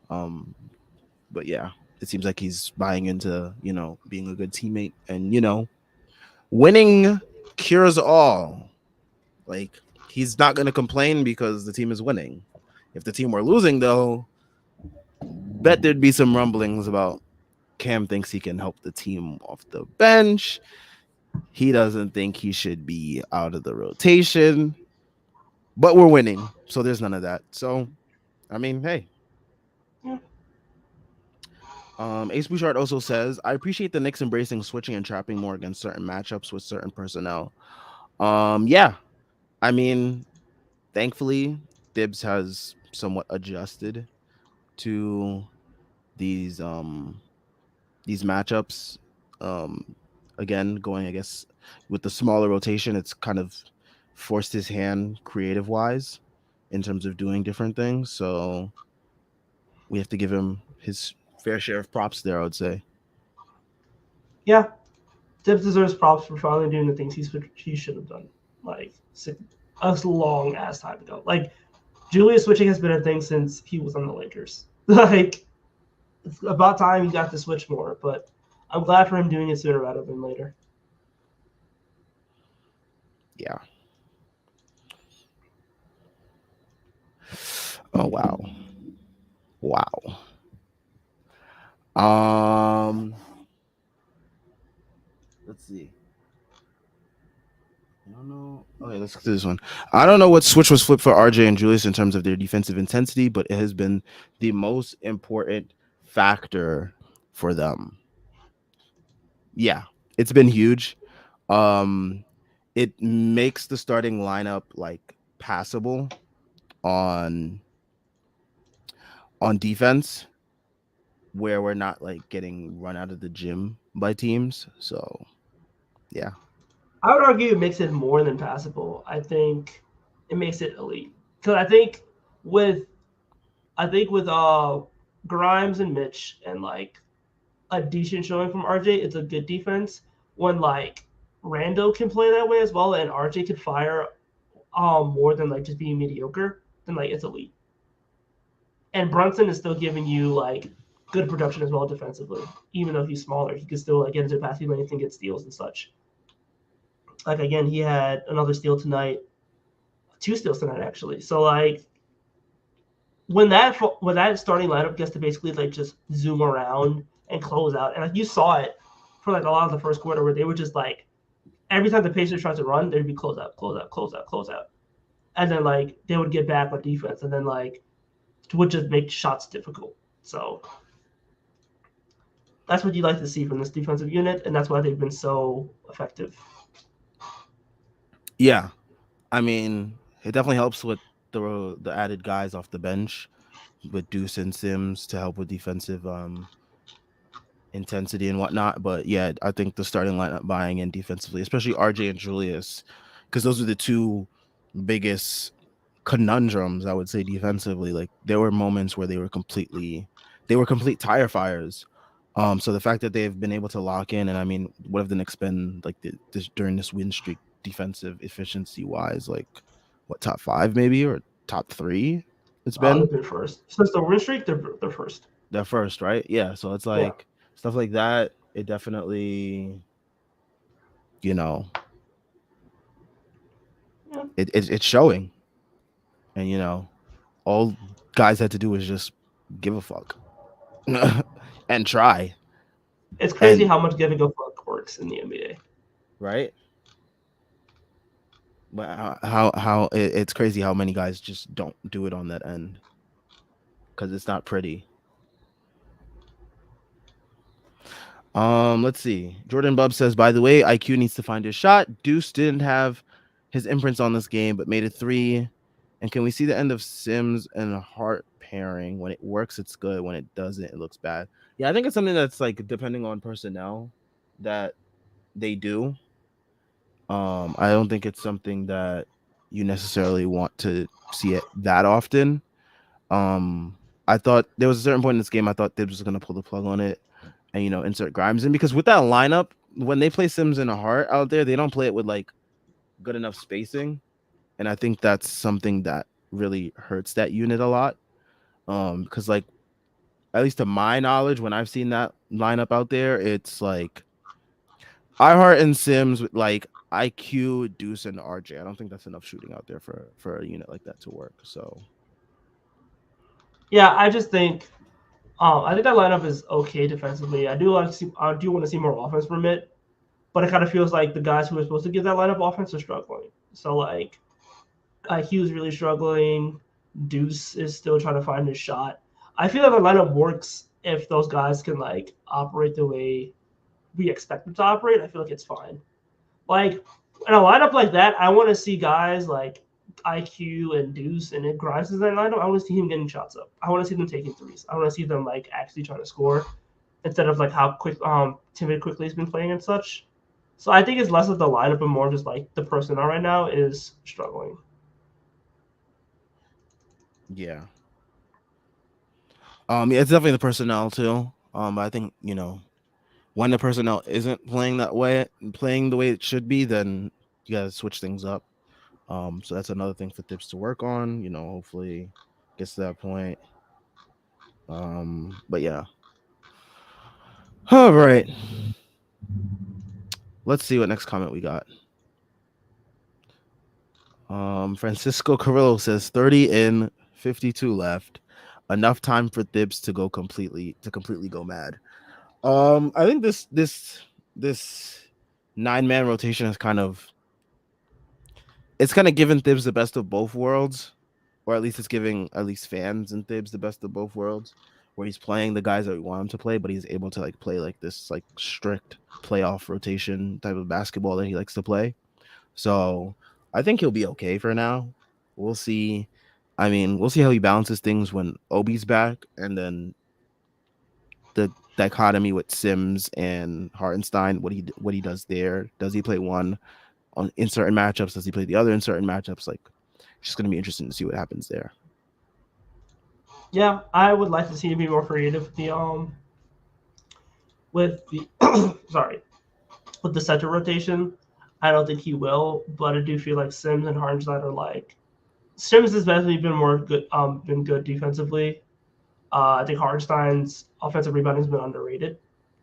Speaker 1: Um, but yeah, it seems like he's buying into being a good teammate, and winning cures all. Like he's not going to complain because the team is winning. If the team were losing, though, bet there'd be some rumblings about Cam thinks he can help the team off the bench. He doesn't think he should be out of the rotation, but we're winning, so there's none of that. So, I mean, hey.
Speaker 2: Yeah.
Speaker 1: Ace Bouchard also says, I appreciate the Knicks embracing switching and trapping more against certain matchups with certain personnel. Yeah, I mean, thankfully, Dibs has somewhat adjusted to these um these matchups. Um, Again, going I guess with the smaller rotation, it's kind of forced his hand creative wise in terms of doing different things. So we have to give him his fair share of props there, I would say.
Speaker 2: Yeah. Tibbs deserves props for finally doing the things he should have done, like a long ass time ago. Like Julius switching has been a thing since he was on the Lakers. Like it's about time he got to switch more, but I'm glad for him doing it sooner rather than later.
Speaker 1: Yeah. Oh wow. Wow. Um let's see. don't know. Okay, let's get to this one. I don't know what switch was flipped for RJ and Julius in terms of their defensive intensity, but it has been the most important factor for them. Yeah, it's been huge. Um, it makes the starting lineup like passable on defense, where we're not like getting run out of the gym by teams. So yeah,
Speaker 2: I would argue it makes it more than passable. I think it makes it elite because with with Grimes and Mitch and like a decent showing from RJ, it's a good defense. When like Rando can play that way as well, and RJ can fire more than like just being mediocre, then like it's elite. And Brunson is still giving you like good production as well defensively, even though he's smaller. He can still like get into passing lanes and get steals and such. Like again, he had another steal tonight, two steals tonight actually. So like when that starting lineup gets to basically like just zoom around and close out, and like you saw it for like a lot of the first quarter where they were just like every time the Pacers tried to run, there'd be close out, close out, close out, close out, and then like they would get back on defense, and then like would just make shots difficult. So that's what you like to see from this defensive unit, and that's why they've been so effective.
Speaker 1: yeah. I mean, it definitely helps with the added guys off the bench with Deuce and Sims to help with defensive intensity and whatnot. But yeah, I think the starting lineup buying in defensively, especially RJ and Julius, because those are the two biggest conundrums I would say defensively. Like there were moments where they were complete tire fires. So the fact that they've been able to lock in, and I mean, what have the Knicks been like this during this win streak, defensive efficiency wise? Like what, top five maybe, or top three? It's
Speaker 2: They've
Speaker 1: been
Speaker 2: been first since the win streak. They're first.
Speaker 1: their first, right? Yeah. So it's
Speaker 2: Yeah,
Speaker 1: like stuff like that. It definitely, you know,
Speaker 2: yeah.
Speaker 1: it's showing, and all guys had to do was just give a fuck and try.
Speaker 2: It's crazy
Speaker 1: And
Speaker 2: how much giving a fuck works in the NBA.
Speaker 1: right, but it's crazy how many guys just don't do it on that end because it's not pretty. Let's see. Jordan Bub says, by the way, IQ needs to find his shot. Deuce didn't have his imprints on this game, but made a three. And can we see the end of Sims and Hart pairing? When it works, it's good. When it doesn't, it looks bad. Yeah, I think it's something that's like depending on personnel that they do. I don't think it's something that you necessarily want to see it that often. Um, I thought there was a certain point in this game I thought they was gonna pull the plug on it and insert Grimes in, because with that lineup, when they play Sims and a Hart out there, they don't play it with like good enough spacing, and I think that's something that really hurts that unit a lot. Because like at least to my knowledge, when I've seen that lineup out there, it's like iHeart and Sims with like IQ, Deuce, and RJ. I don't think that's enough shooting out there for a unit like that to work. So
Speaker 2: Yeah, I think that lineup is okay defensively. I do want to see more offense from it, but it kind of feels like the guys who are supposed to give that lineup offense are struggling. So like IQ is really struggling. Deuce is still trying to find his shot. I feel like the lineup works if those guys can like operate the way we expect them to operate. I feel like it's fine. Like in a lineup like that, I want to see guys like IQ and Deuce and it Grimes in that lineup. I want to see him getting shots up. I want to see them taking threes. I want to see them like actually trying to score instead of like how quick timid quickly has been playing and such. So I think it's less of the lineup and more just like the personnel right now is struggling.
Speaker 1: yeah, yeah, it's definitely the personnel too. I think when the personnel isn't playing that way, playing the way it should be, then you gotta switch things up. So that's another thing for Tips to work on. Hopefully gets to that point. But yeah. All right. Let's see what next comment we got. Francisco Carrillo says 30 in, 52 left. Enough time for Thibs to completely go mad. I think this 9-man rotation is kind of it's kind of giving Thibs the best of both worlds, or at least it's giving at least fans and Thibs the best of both worlds, where he's playing the guys that we want him to play, but he's able to like play like this like strict playoff rotation type of basketball that he likes to play. So I think he'll be okay for now. We'll see. I mean, we'll see how he balances things when Obi's back, and then the dichotomy with Sims and Hartenstein. What he does there? Does he play one in certain matchups? Does he play the other in certain matchups? Like, it's just gonna be interesting to see what happens there.
Speaker 2: Yeah, I would like to see him be more creative with the sorry, with the center rotation. I don't think he will, but I do feel like Sims and Hartenstein are like Sims has definitely been good defensively. I think Hartenstein's offensive rebounding has been underrated.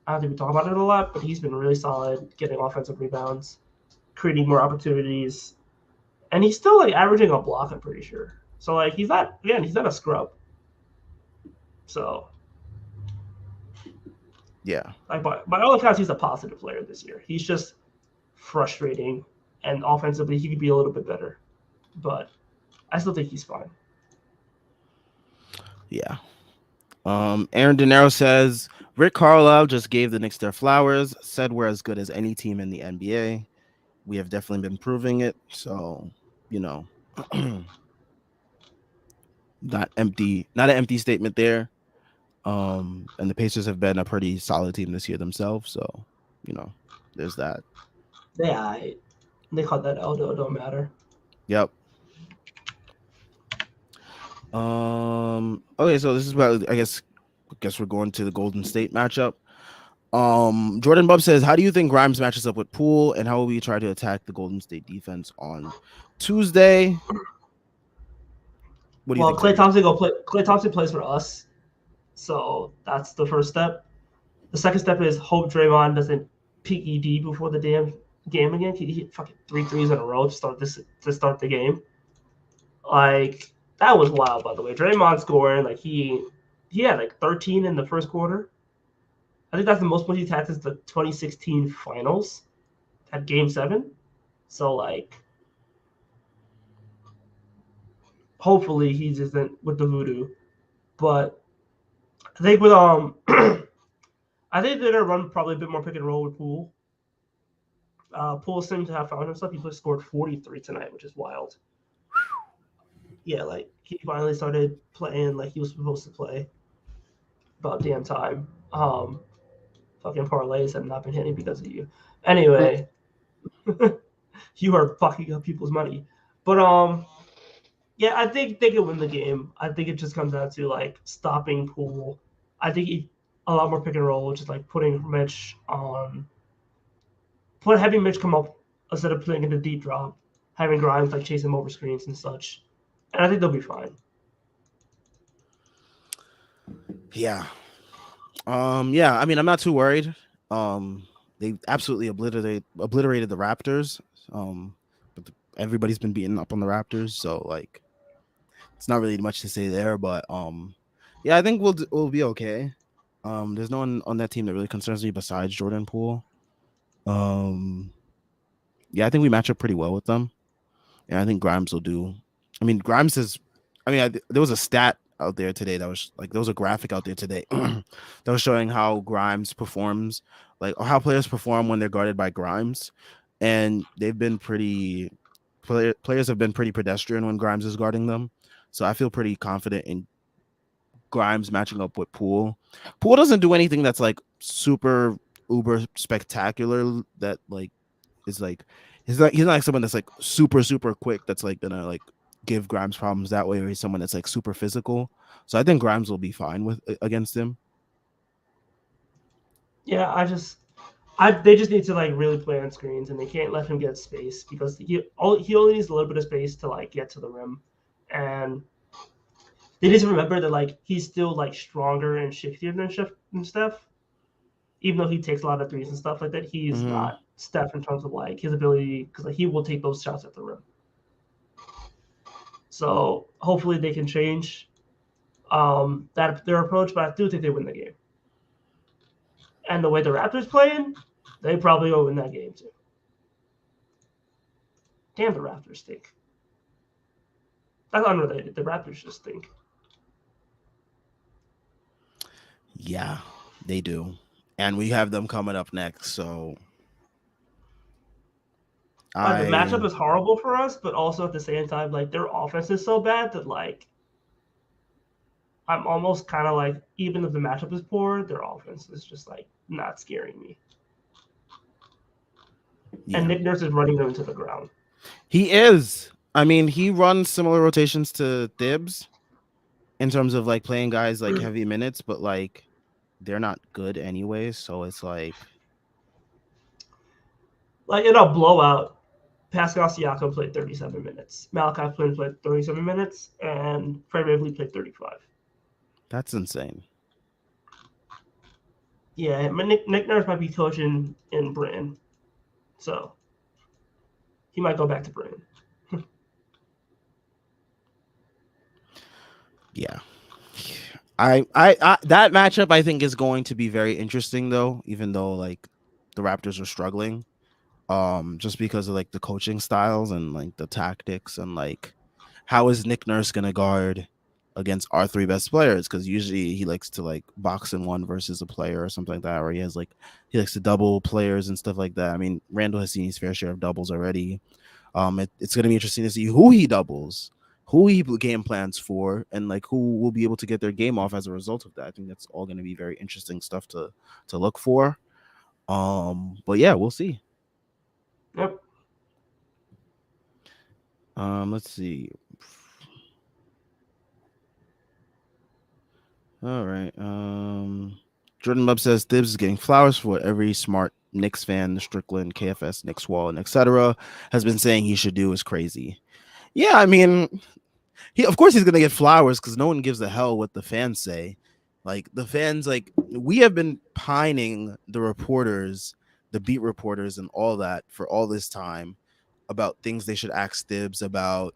Speaker 2: I don't think we talk about it a lot, but he's been really solid getting offensive rebounds, creating more opportunities, and he's still like averaging a block. I'm pretty sure. So like he's not a scrub. So
Speaker 1: Yeah,
Speaker 2: like by all accounts, he's a positive player this year. He's just frustrating, and offensively he could be a little bit better, but I still think he's fine.
Speaker 1: yeah. Aaron De Niro says Rick Carlisle just gave the Knicks their flowers. Said we're as good as any team in the NBA. We have definitely been proving it. So, you know, not an empty statement there. And the Pacers have been a pretty solid team this year themselves. So, you know, there's that.
Speaker 2: They call that Eldo. It don't matter.
Speaker 1: Yep. Okay, so this is about I guess we're going to the Golden State matchup. Jordan Bub says, how do you think Grimes matches up with Poole, and how will we try to attack the Golden State defense on Tuesday? What do you
Speaker 2: Well,
Speaker 1: think, Timmy?
Speaker 2: Klay Thompson plays for us, so that's the first step. The second step is hope Draymond doesn't peak ED before the damn game again. He hit fucking 3 threes in a row to start the game. Like that was wild, by the way. Draymond scoring like he had like 13 in the first quarter. I think that's the most points he's had since the 2016 finals at Game 7. So like, hopefully he isn't with the voodoo. But I think with I think they're gonna run probably a bit more pick and roll with Poole. Poole seemed to have found himself. He scored 43 tonight, which is wild. Yeah, like he finally started playing like he was supposed to play. About damn time. Fucking parlays have not been hitting because of you. Anyway, you are fucking up people's money. But yeah, I think they can win the game. I think it just comes down to like stopping Poole. I think a lot more pick and roll, which is like putting Mitch on, having Mitch come up instead of playing in the deep drop, having Grimes like chase him over screens and such. And I think they'll be fine.
Speaker 1: Yeah. Yeah, I mean, I'm not too worried. They absolutely obliterated the Raptors. But everybody's been beating up on the Raptors, so like it's not really much to say there, but yeah, I think we'll be okay. There's no one on that team that really concerns me besides Jordan Poole. Um yeah, I think we match up pretty well with them. And I think Grimes will do. I mean, Grimes is. There was a stat out there today that was like there was a graphic out there today that was showing how Grimes performs, like or how players perform when they're guarded by Grimes, and they've been pretty. Players have been pretty pedestrian when Grimes is guarding them, so I feel pretty confident in Grimes matching up with Poole. Poole doesn't do anything that's like super uber spectacular that like is like he's not like someone that's like super quick that's like gonna like give Grimes problems that way, or he's someone that's like super physical. So I think Grimes will be fine with against him.
Speaker 2: Yeah, they just need to like really play on screens, and they can't let him get space because he only needs a little bit of space to like get to the rim, and they need to remember that like he's still like stronger and shiftier than Steph, even though he takes a lot of threes and stuff like that. He's
Speaker 1: Mm-hmm.
Speaker 2: not Steph in terms of like his ability because like he will take those shots at the rim. So hopefully they can change that their approach, but I do think they win the game. And the way the Raptors playing, they probably will win that game too. Damn, the Raptors stink. That's unrelated. The Raptors just stink.
Speaker 1: Yeah, they do. And we have them coming up next. So
Speaker 2: Like the matchup
Speaker 1: I
Speaker 2: is horrible for us, but also at the same time, like their offense is so bad that like I'm almost kind of like even if the matchup is poor, their offense is just like not scaring me. And
Speaker 1: yeah.
Speaker 2: Nick Nurse is running them into the ground.
Speaker 1: He is. I mean, he runs similar rotations to Thibs in terms of like playing guys like heavy minutes, but like they're not good anyways. So it's like,
Speaker 2: Like in a blowout, Pascal Siakam played 37 minutes. Malachi Flynn played 37 minutes, and Fred VanVleet played 35.
Speaker 1: that's insane.
Speaker 2: Yeah, Nick Nurse might be coaching in Britain, so he might go back to Britain.
Speaker 1: Yeah. I that matchup I think is going to be very interesting though, even though like the Raptors are struggling. Just because of like the coaching styles and like the tactics and like how is Nick Nurse gonna guard against our three best players? Because usually he likes to like box in one versus a player or something like that, or he has like he likes to double players and stuff like that. I mean, Randall has seen his fair share of doubles already. It's gonna be interesting to see who he doubles, who he game plans for, and like who will be able to get their game off as a result of that. I think that's all gonna be very interesting stuff to look for. But yeah, we'll see.
Speaker 2: Yep.
Speaker 1: Let's see. All right. Jordan Love says Thibs is getting flowers for what every smart Knicks fan, Strickland, KFS, Knicks Wall, and etc. has been saying he should do is crazy. Yeah, I mean, he of course he's gonna get flowers because no one gives a hell what the fans say. Like the fans, like we have been pining the reporters, the beat reporters, and all that for all this time about things they should ask Thibs about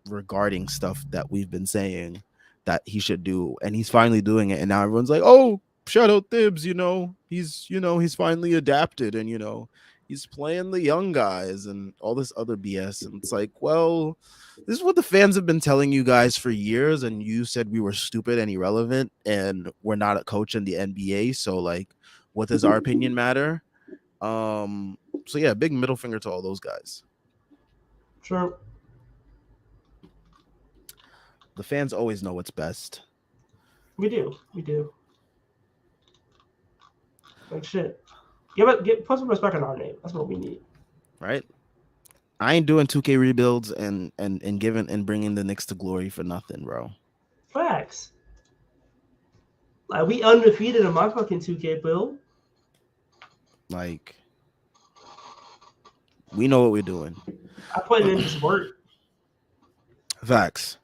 Speaker 1: regarding stuff that we've been saying that he should do, and he's finally doing it. And now everyone's like, "Oh, shout out Thibs! He's finally adapted, and he's playing the young guys and all this other BS." And it's like, well, this is what the fans have been telling you guys for years, and you said we were stupid and irrelevant, and we're not a coach in the NBA. So like, what does our opinion matter? So yeah, big middle finger to all those guys.
Speaker 2: Sure.
Speaker 1: The fans always know what's best.
Speaker 2: We do. We do. Like shit. Put some respect on our name. That's what we need.
Speaker 1: Right? I ain't doing 2K rebuilds and giving and bringing the Knicks to glory for nothing, bro.
Speaker 2: Facts. Like we undefeated in my fucking 2K build.
Speaker 1: Like we know what we're doing.
Speaker 2: I put it in just work.
Speaker 1: Facts.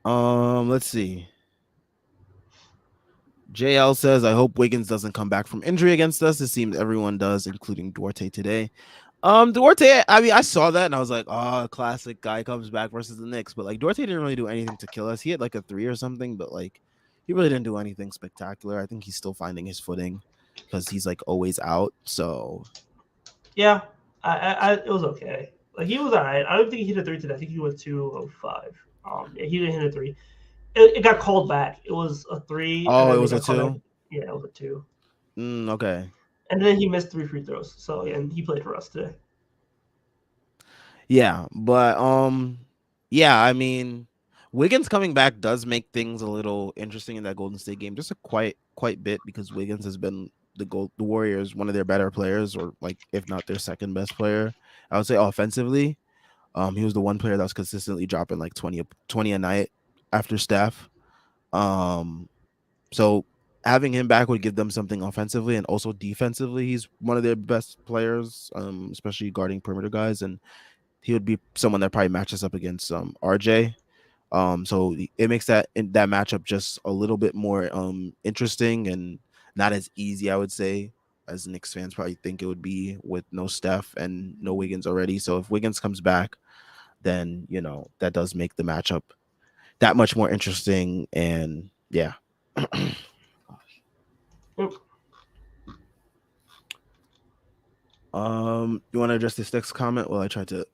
Speaker 1: Let's see. JL says, I hope Wiggins doesn't come back from injury against us. It seems everyone does, including Duarte today. Duarte, I mean, I saw that and I was like, oh, classic guy comes back versus the Knicks. But like Duarte didn't really do anything to kill us. He had like a 3 or something, but like he really didn't do anything spectacular. I think he's still finding his footing because he's like always out. So
Speaker 2: Yeah. It was okay. Like he was alright. I don't think he hit a three today. I think he was 205. Yeah, he didn't hit a three. It got called back. It was a three, and
Speaker 1: oh, it
Speaker 2: then it
Speaker 1: was a
Speaker 2: got called back.
Speaker 1: 2.
Speaker 2: Yeah, it was a two.
Speaker 1: Okay.
Speaker 2: And then he missed 3 free throws. So yeah, and he played for us today.
Speaker 1: Yeah, but yeah, I mean, Wiggins coming back does make things a little interesting in that Golden State game, just a quite bit because Wiggins has been the Warriors one of their better players, or like if not their second best player. I would say offensively. He was the one player that was consistently dropping like 20 a night after Steph. Um, so having him back would give them something offensively and also defensively. He's one of their best players, especially guarding perimeter guys, and he would be someone that probably matches up against RJ. So it makes that matchup just a little bit more interesting and not as easy, I would say, as Knicks fans probably think it would be with no Steph and no Wiggins already. So if Wiggins comes back, then that does make the matchup that much more interesting. And yeah.
Speaker 2: Yep.
Speaker 1: You want to address this next comment? Well, I tried to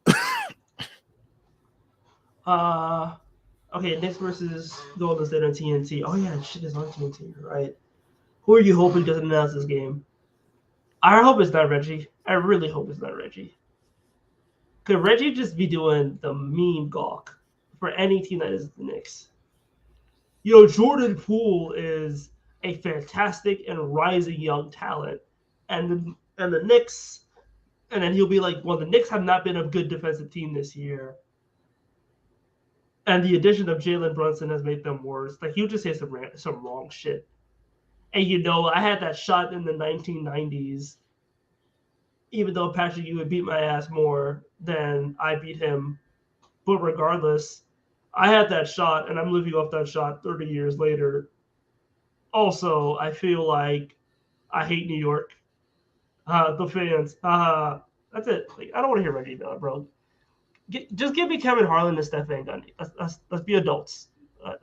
Speaker 2: Uh, okay, Knicks versus Golden State on TNT. Oh yeah, shit is on TNT, right? Who are you hoping doesn't announce this game? I hope it's not Reggie. I really hope it's not Reggie. Could Reggie just be doing the meme gawk for any team that is the Knicks? Jordan Poole is a fantastic and rising young talent, and the Knicks, and then he'll be like, well, the Knicks have not been a good defensive team this year, and the addition of Jalen Brunson has made them worse. Like he'll just say some wrong shit. And I had that shot in the 1990s, even though Patrick, you would beat my ass more than I beat him. But regardless, I had that shot, and I'm living off that shot 30 years later. Also, I feel like I hate New York. The fans. That's it. Like, I don't want to hear Reggie Miller, bro. Just give me Kevin Harlan and Steph Van Gundy. Let's be adults.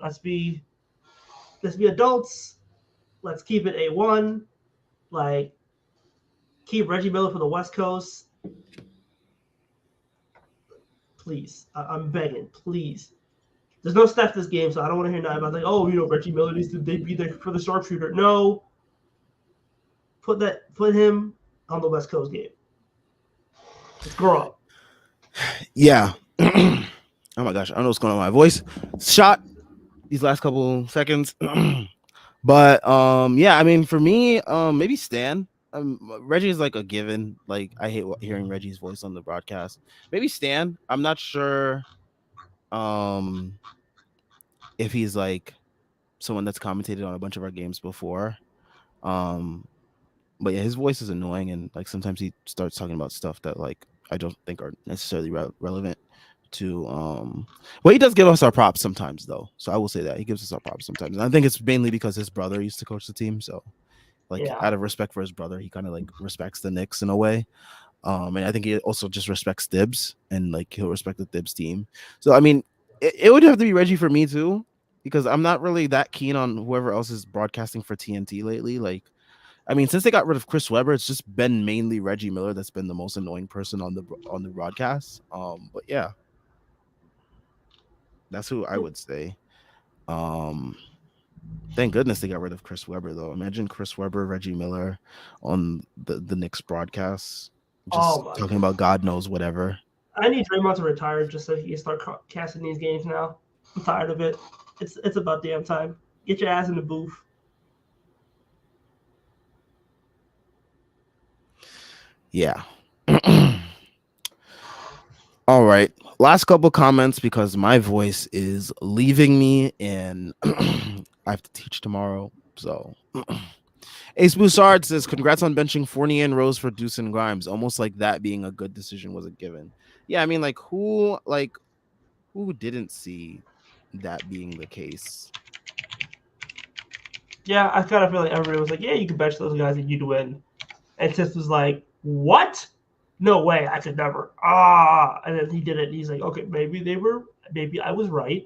Speaker 2: Let's be adults. Let's keep it A1. Like, keep Reggie Miller for the West Coast. Please. I'm begging. Please. There's no Steph this game, so I don't want to hear nothing about like, oh, Reggie Miller needs to be there for the sharpshooter. No. Put him on the West Coast game. Let's grow up.
Speaker 1: Yeah. Oh my gosh, I don't know what's going on with my voice. Shot these last couple seconds. But yeah, I mean for me, maybe Stan. Reggie is like a given. Like I hate hearing Reggie's voice on the broadcast. Maybe Stan. I'm not sure um if he's like someone that's commentated on a bunch of our games before. Um but yeah, his voice is annoying, and like sometimes he starts talking about stuff that like I don't think are necessarily relevant to well, he does give us our props sometimes though, so I will say that he gives us our props sometimes, and I think it's mainly because his brother used to coach the team, so like
Speaker 2: Yeah.
Speaker 1: out of respect for his brother, he kind of like respects the Knicks in a way. And I think he also just respects Dibs, and like he'll respect the Dibs team. So I mean, it would have to be Reggie for me too, because I'm not really that keen on whoever else is broadcasting for TNT lately. Like I mean, since they got rid of Chris Webber, it's just been mainly Reggie Miller that's been the most annoying person on the broadcast. But yeah, that's who I would say. Um, thank goodness they got rid of Chris Webber though. Imagine Chris Webber, Reggie Miller on the Knicks broadcast,
Speaker 2: Oh
Speaker 1: just
Speaker 2: my
Speaker 1: talking
Speaker 2: god.
Speaker 1: about God knows whatever.
Speaker 2: I need Draymond to retire just so he can start casting these games now. I'm tired of it. It's about damn time. Get your ass in the booth.
Speaker 1: Yeah. All right. Last couple comments because my voice is leaving me and I have to teach tomorrow. So Ace Boussard says, congrats on benching Fournier and Rose for Deuce and Grimes. Almost like that being a good decision was a given. Yeah, I mean, who didn't see that being the case?
Speaker 2: Yeah, I kind of feel like everybody was like, yeah, you can bench those guys and you'd win. And Tips was like, what? No way, I could never. And then he did it. And he's like, okay, maybe I was right.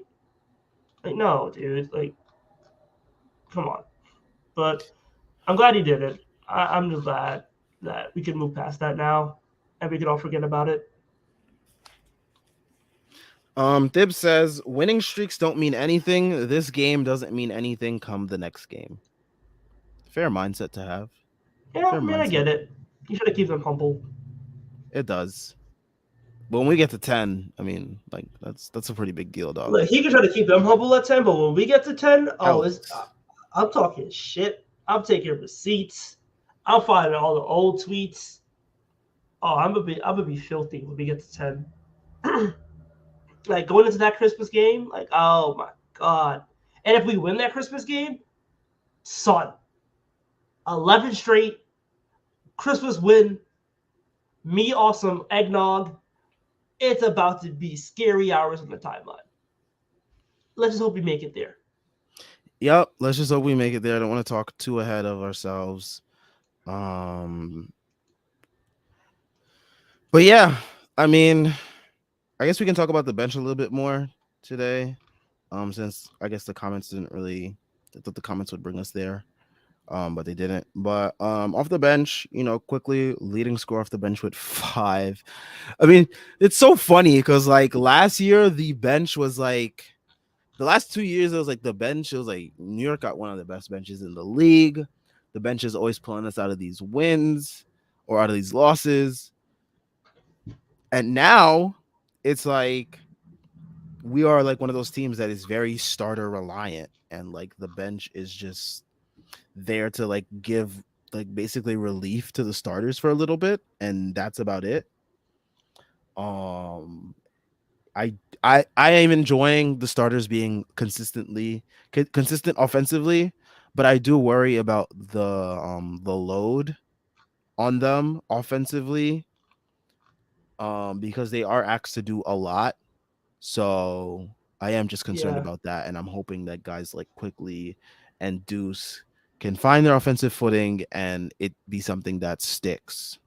Speaker 2: Like, no, dude, like, come on. But I'm glad he did it. I'm just glad that we can move past that now, and we can all forget about it.
Speaker 1: Thib says winning streaks don't mean anything. This game doesn't mean anything come the next game. Fair mindset to have.
Speaker 2: Yeah,
Speaker 1: Fair
Speaker 2: I mean, I
Speaker 1: mindset.
Speaker 2: get it. You should have kept them humble.
Speaker 1: It does. But when we get to 10, I mean, like that's a pretty big deal, dog.
Speaker 2: Look, he can try to keep them humble at 10, but when we get to 10,
Speaker 1: Out.
Speaker 2: I'm talking shit. I'm taking receipts. I'm finding all the old tweets. Oh, I'm gonna be filthy when we get to 10. Like going into that Christmas game, like oh my god. And if we win that Christmas game, son, 11 straight Christmas win, me awesome eggnog. It's about to be scary hours on the timeline. Let's just hope we make it there.
Speaker 1: Yep. Let's just hope we make it there. I don't want to talk too ahead of ourselves. Um, but yeah, I mean, I guess we can talk about the bench a little bit more today. Since I guess the comments didn't really, I thought the comments would bring us there. but they didn't. But off the bench, quickly leading score off the bench with 5. I mean, it's so funny because like last year the bench was like the last 2 years it was like the bench. It was like New York got one of the best benches in the league. The bench is always pulling us out of these wins or out of these losses, and now it's like we are like one of those teams that is very starter reliant, and like the bench is just there to like give like basically relief to the starters for a little bit, and that's about it. Um, I am enjoying the starters being consistent offensively, but I do worry about the load on them offensively, because they are asked to do a lot. So I am just concerned
Speaker 2: Yeah,
Speaker 1: about that, and I'm hoping that guys like Quickly and Deuce can find their offensive footing and it be something that sticks.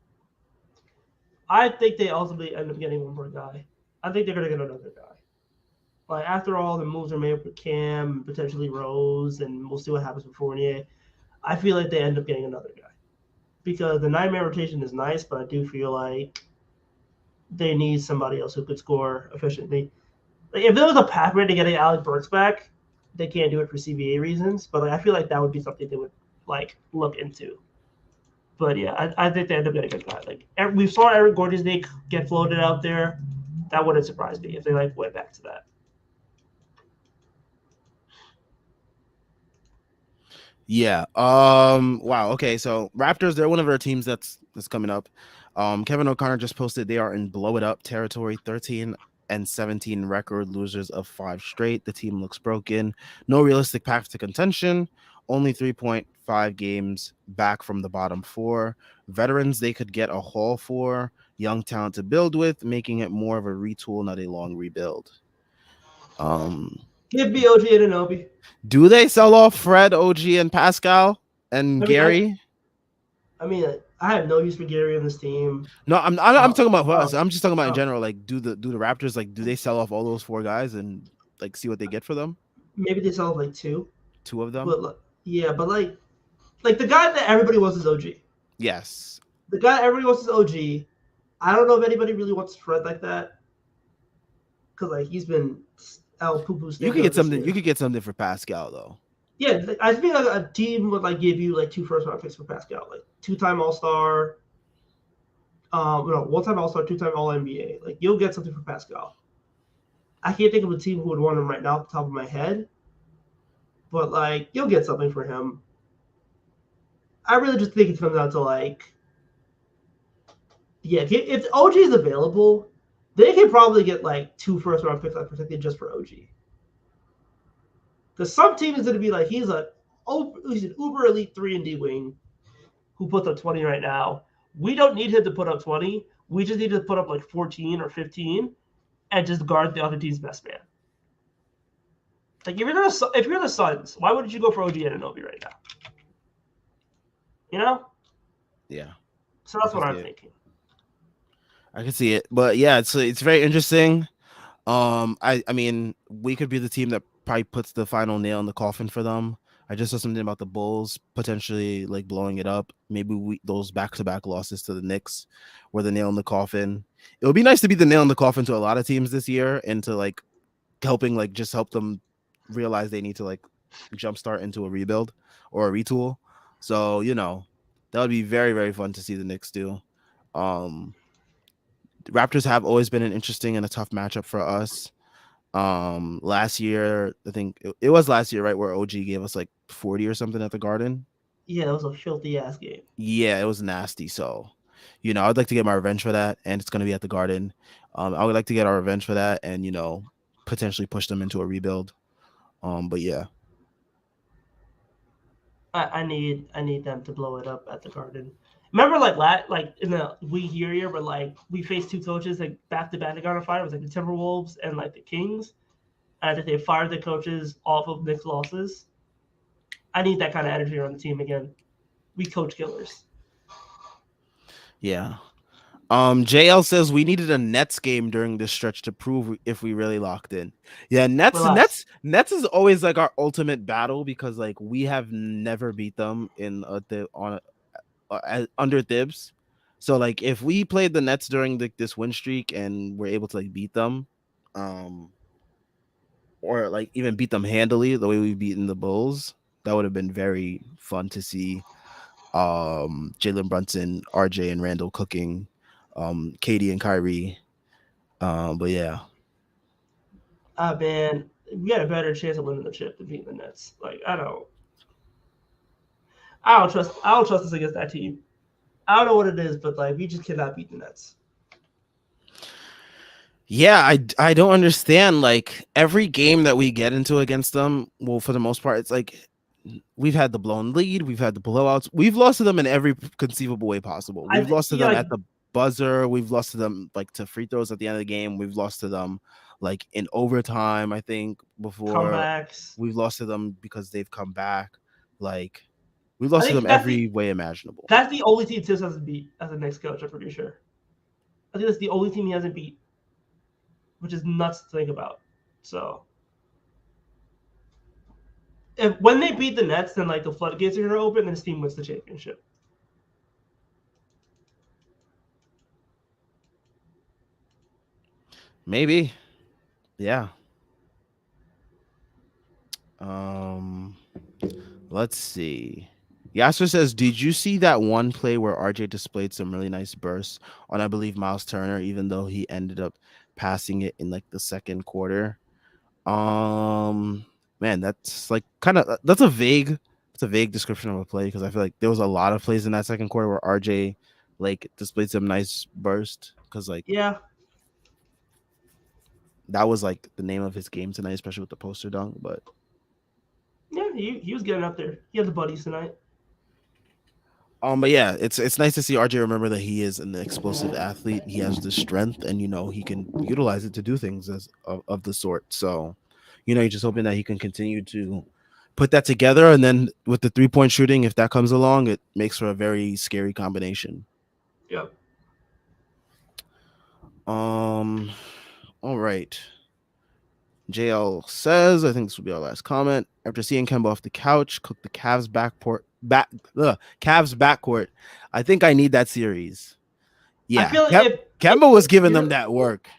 Speaker 2: I think they ultimately end up getting one more guy. I think they're gonna get another guy. Like after all the moves are made for Cam, potentially Rose, and we'll see what happens with Fournier. I feel like they end up getting another guy because the 9-man rotation is nice, but I do feel like they need somebody else who could score efficiently. Like if there was a pathway to getting Alec Burks back, they can't do it for CBA reasons. But like, I feel like that would be something they would like look into. But yeah, I think they end up getting a guy. Like we saw Eric Gordon's name get floated out there. That wouldn't surprise me if they like went back to that.
Speaker 1: Yeah. Wow. Okay. So Raptors, they're one of our teams that's coming up. Kevin O'Connor just posted they are in blow it up territory, 13-17 record, losers of 5 straight. The team looks broken. No realistic path to contention. Only 3.5 games back from the bottom 4. Veterans they could get a haul for. Young talent to build with, making it more of a retool, not a long rebuild. Um,
Speaker 2: Give me OG Ananobi.
Speaker 1: do they sell off Fred, OG, and Pascal and
Speaker 2: I mean, I,
Speaker 1: Gary?
Speaker 2: I mean, I have no use for Gary on this team.
Speaker 1: No, I'm
Speaker 2: Uh,
Speaker 1: talking about for
Speaker 2: uh,
Speaker 1: us. I'm just talking about in
Speaker 2: uh,
Speaker 1: general. Like, do the Raptors like do they sell off all those 4 guys and like see what they get for them?
Speaker 2: maybe they sell like two,
Speaker 1: 2 of them?
Speaker 2: but yeah, but like the guy that everybody wants is OG.
Speaker 1: Yes.
Speaker 2: The guy everybody wants is OG. I don't know if anybody really wants Fred like that because like he's been El Poo Poo
Speaker 1: You could
Speaker 2: Stinko
Speaker 1: get
Speaker 2: this
Speaker 1: something. You
Speaker 2: year.
Speaker 1: could get something for Pascal though.
Speaker 2: Yeah, I feel like a team would like give you like 2 first round picks for Pascal, like 2-time All Star, no, 1-time All Star, 2-time All NBA. Like you'll get something for Pascal. I can't think of a team who would want him right now off the top of my head, but like you'll get something for him. I really just think it comes down to like, yeah, if OG is available, they can probably get like 2 first round picks like protected just for OG. Because some team is going to be like he's an uber elite 3-and-D wing who puts up 20 right now. We don't need him to put up 20. We just need to put up like 14 or 15 and just guard the other team's best man. Like if you're the Suns, why wouldn't you go for OG Anunoby right now? You know,
Speaker 1: Yeah,
Speaker 2: so
Speaker 1: I
Speaker 2: that's
Speaker 1: can
Speaker 2: what
Speaker 1: see
Speaker 2: I'm
Speaker 1: it.
Speaker 2: thinking.
Speaker 1: I can see it. But yeah, it's very interesting. I mean, we could be the team that probably puts the final nail in the coffin for them. I just saw something about the Bulls potentially like blowing it up. Maybe those back-to-back losses to the Knicks were the nail in the coffin. It would be nice to be the nail in the coffin to a lot of teams this year and to like helping like just help them realize they need to like jumpstart into a rebuild or a retool. So, that would be very, very fun to see the Knicks do. Um the Raptors have always been an interesting and a tough matchup for us. Last year, I think it was last year, right, where OG gave us like 40 or something at the Garden.
Speaker 2: Yeah, it was a filthy ass game.
Speaker 1: Yeah, it was nasty. So, I'd like to get my revenge for that, and it's gonna be at the Garden. I would like to get our revenge for that, and potentially push them into a rebuild. But yeah,
Speaker 2: I need them to blow it up at the Garden. Remember, like in the year, but like we faced 2 coaches like back to back that got on fire. It was like the Timberwolves and like the Kings. And I think they fired the coaches off of Knicks losses. I need that kind of energy on the team again. We coach killers.
Speaker 1: yeah. JL says we needed a Nets game during this stretch to prove if we really locked in. Yeah, Nets
Speaker 2: Relax.
Speaker 1: Nets Nets is always like our ultimate battle because like we have never beat them in under Thibs. So like if we played the Nets during this win streak and we're able to like beat them, um, or like even beat them handily the way we've beaten the Bulls, that would have been very fun to see. Jalen Brunson, RJ, and Randall cooking, Katie and Kyrie. But yeah,
Speaker 2: Man, we had a better chance of winning the chip than beating the Nets. Like I don't trust us against that team. I don't know what it is, but like we just cannot beat the Nets.
Speaker 1: yeah, I don't understand. Like every game that we get into against them, well, for the most part, it's like we've had the blown lead, we've had the blowouts, we've lost to them in every conceivable way possible. We've lost to
Speaker 2: Yeah,
Speaker 1: them
Speaker 2: like
Speaker 1: at the buzzer, we've lost to them like to free throws at the end of the game, we've lost to them like in overtime. I think before
Speaker 2: comebacks.
Speaker 1: we've lost to them because they've come back. Like we've
Speaker 2: I
Speaker 1: lost to them
Speaker 2: think
Speaker 1: every way imaginable.
Speaker 2: that's the only team Tibbs hasn't beat as a Knicks coach. I'm pretty sure. I think that's the only team he hasn't beat, which is nuts to think about. So if when they beat the Nets, then like the floodgates are gonna open, and his team wins the championship.
Speaker 1: Maybe, yeah. Um, let's see. Yasser says, "Did you see that one play where RJ displayed some really nice bursts on, I believe, Miles Turner, even though he ended up passing it in like the second quarter?" Um, man, that's like kind of it's a vague description of a play because I feel like there was a lot of plays in that second quarter where RJ like displayed some nice burst because like
Speaker 2: Yeah,
Speaker 1: that was like the name of his game tonight, especially with the poster dunk. But
Speaker 2: yeah, he was getting up there. He had the buddies tonight.
Speaker 1: but yeah, it's nice to see RJ remember that he is an explosive athlete. He has the strength, and he can utilize it to do things of the sort. So, you're just hoping that he can continue to put that together, and then with the 3-point shooting, if that comes along, it makes for a very scary combination.
Speaker 2: Yep.
Speaker 1: Um, all right. JL says, I think this will be our last comment. After seeing Kemba off the couch, cook the Cavs backcourt. I think I need that series.
Speaker 2: I
Speaker 1: Yeah,
Speaker 2: feel like
Speaker 1: Kemba was giving them
Speaker 2: you
Speaker 1: that work.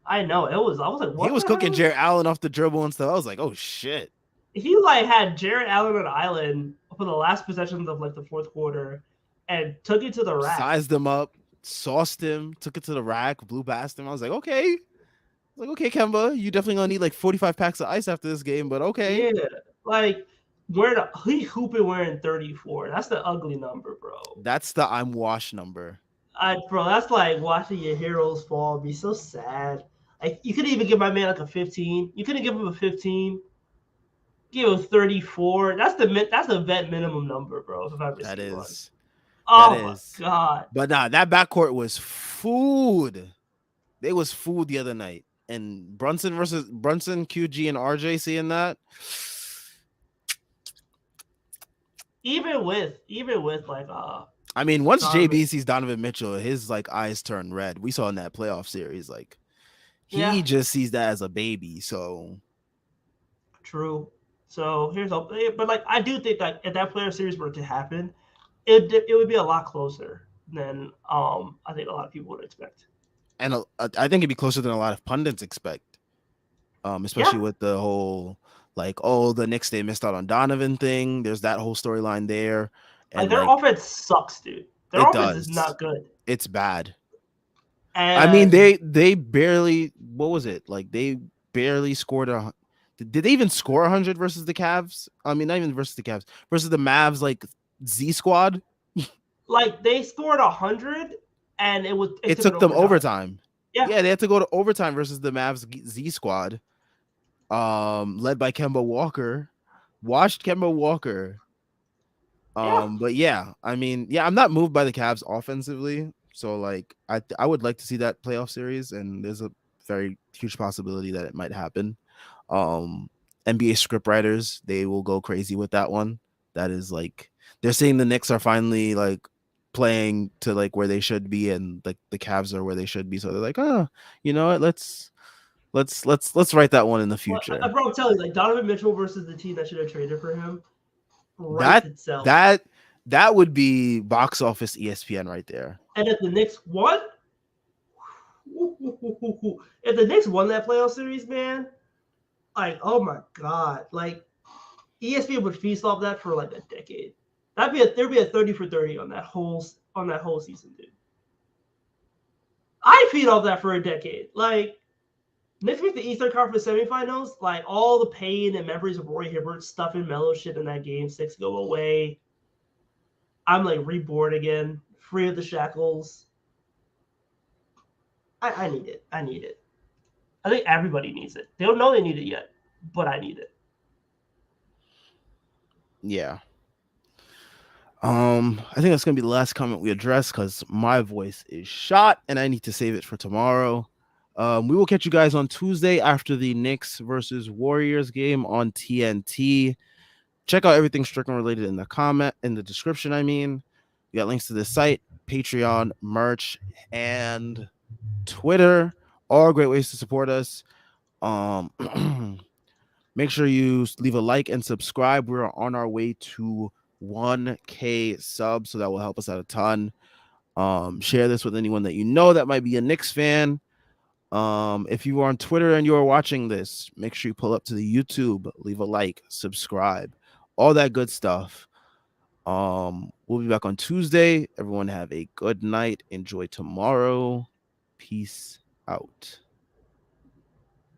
Speaker 2: I know it was. I was like,
Speaker 1: He
Speaker 2: what
Speaker 1: was
Speaker 2: the
Speaker 1: cooking
Speaker 2: hell?
Speaker 1: Jared Allen off the dribble and stuff. I was like, oh shit.
Speaker 2: He like had Jared Allen on Island for the last possessions of like the fourth quarter, and took it to the rack.
Speaker 1: Sized him up, sauced him, took it to the rack, blew past him. I was like, okay. Okay, Kemba, you definitely gonna need like 45 packs of ice after this game, but okay.
Speaker 2: Yeah, like he hooping wearing 34. That's the ugly number, bro.
Speaker 1: That's the I'm washed number.
Speaker 2: Bro, that's like watching your heroes fall. Be so sad. Like you couldn't even give my man like a 15. You couldn't give him a 15. Give him 34. That's the vet minimum number, bro. If I've ever
Speaker 1: That
Speaker 2: seen one.
Speaker 1: is. That
Speaker 2: Oh my
Speaker 1: is.
Speaker 2: god.
Speaker 1: But nah, that backcourt was food. They was food the other night. And Brunson, QG, and RJ seeing that.
Speaker 2: Even with like
Speaker 1: I mean, once
Speaker 2: Donovan.
Speaker 1: JB sees Donovan Mitchell, his like eyes turn red. We saw in that playoff series, like he
Speaker 2: Yeah,
Speaker 1: just sees that as a baby. So
Speaker 2: true. So here's a but like I do think like if that player series were to happen, it would be a lot closer than I think a lot of people would expect.
Speaker 1: and I think it'd be closer than a lot of pundits expect.
Speaker 2: Yeah,
Speaker 1: Especially with the whole like, oh, the Knicks they missed out on Donovan thing. There's that whole storyline there,
Speaker 2: like
Speaker 1: and
Speaker 2: their
Speaker 1: like
Speaker 2: offense sucks, dude. Their
Speaker 1: it
Speaker 2: offense is
Speaker 1: does.
Speaker 2: not good.
Speaker 1: It's bad. I mean,
Speaker 2: And
Speaker 1: they barely what was it like? They barely scored a. Did they even score 100 versus the Cavs? I mean, not even versus the Cavs, versus the Mavs, like Z squad.
Speaker 2: like they scored 100, and it
Speaker 1: It
Speaker 2: took an
Speaker 1: took them
Speaker 2: overtime.
Speaker 1: overtime.
Speaker 2: Yeah,
Speaker 1: Yeah, they had to go to overtime versus the Mavs Z squad, led by Kemba Walker. Washed Kemba Walker.
Speaker 2: yeah.
Speaker 1: But yeah, I mean, yeah, I'm not moved by the Cavs offensively. So like I would like to see that playoff series, and there's a very huge possibility that it might happen. Um NBA script writers, they will go crazy with that one. That is like they're saying the Knicks are finally like playing to like where they should be, and like the Cavs are where they should be. So they're like, oh, you know what? Let's write that one in the
Speaker 2: Well,
Speaker 1: future.
Speaker 2: bro, I'm telling you, like Donovan Mitchell versus the team that should have traded for him writes
Speaker 1: That
Speaker 2: itself.
Speaker 1: that that would be box office ESPN right there.
Speaker 2: And if the Knicks won, if the Knicks won that playoff series, man, like, oh my god, like ESPN would feast off that for like a decade. There'd be a 30 for 30 on that whole season, dude. I feed off that for a decade. Like Knicks make the Eastern Conference semifinals, like all the pain and memories of Roy Hibbert stuffing mellow shit in that game 6 go away. I'm like reborn again, free of the shackles. I need it. I need it. I think everybody needs it. They don't know they need it yet, but I need it.
Speaker 1: Yeah. I think that's gonna be the last comment we address because my voice is shot and I need to save it for tomorrow. We will catch you guys on Tuesday after the Knicks versus Warriors game on TNT. Check out everything Strickland related in the description. I mean, we got links to the site, Patreon, merch, and Twitter. All great ways to support us. Make sure you leave a like and subscribe. We're on our way to 1K subs, so that will help us out a ton. Share this with anyone that you know that might be a Knicks fan. If you are on Twitter and you are watching this, make sure you pull up to the YouTube, leave a like, subscribe, all that good stuff. We'll be back on Tuesday. Everyone have a good night. Enjoy tomorrow. Peace out.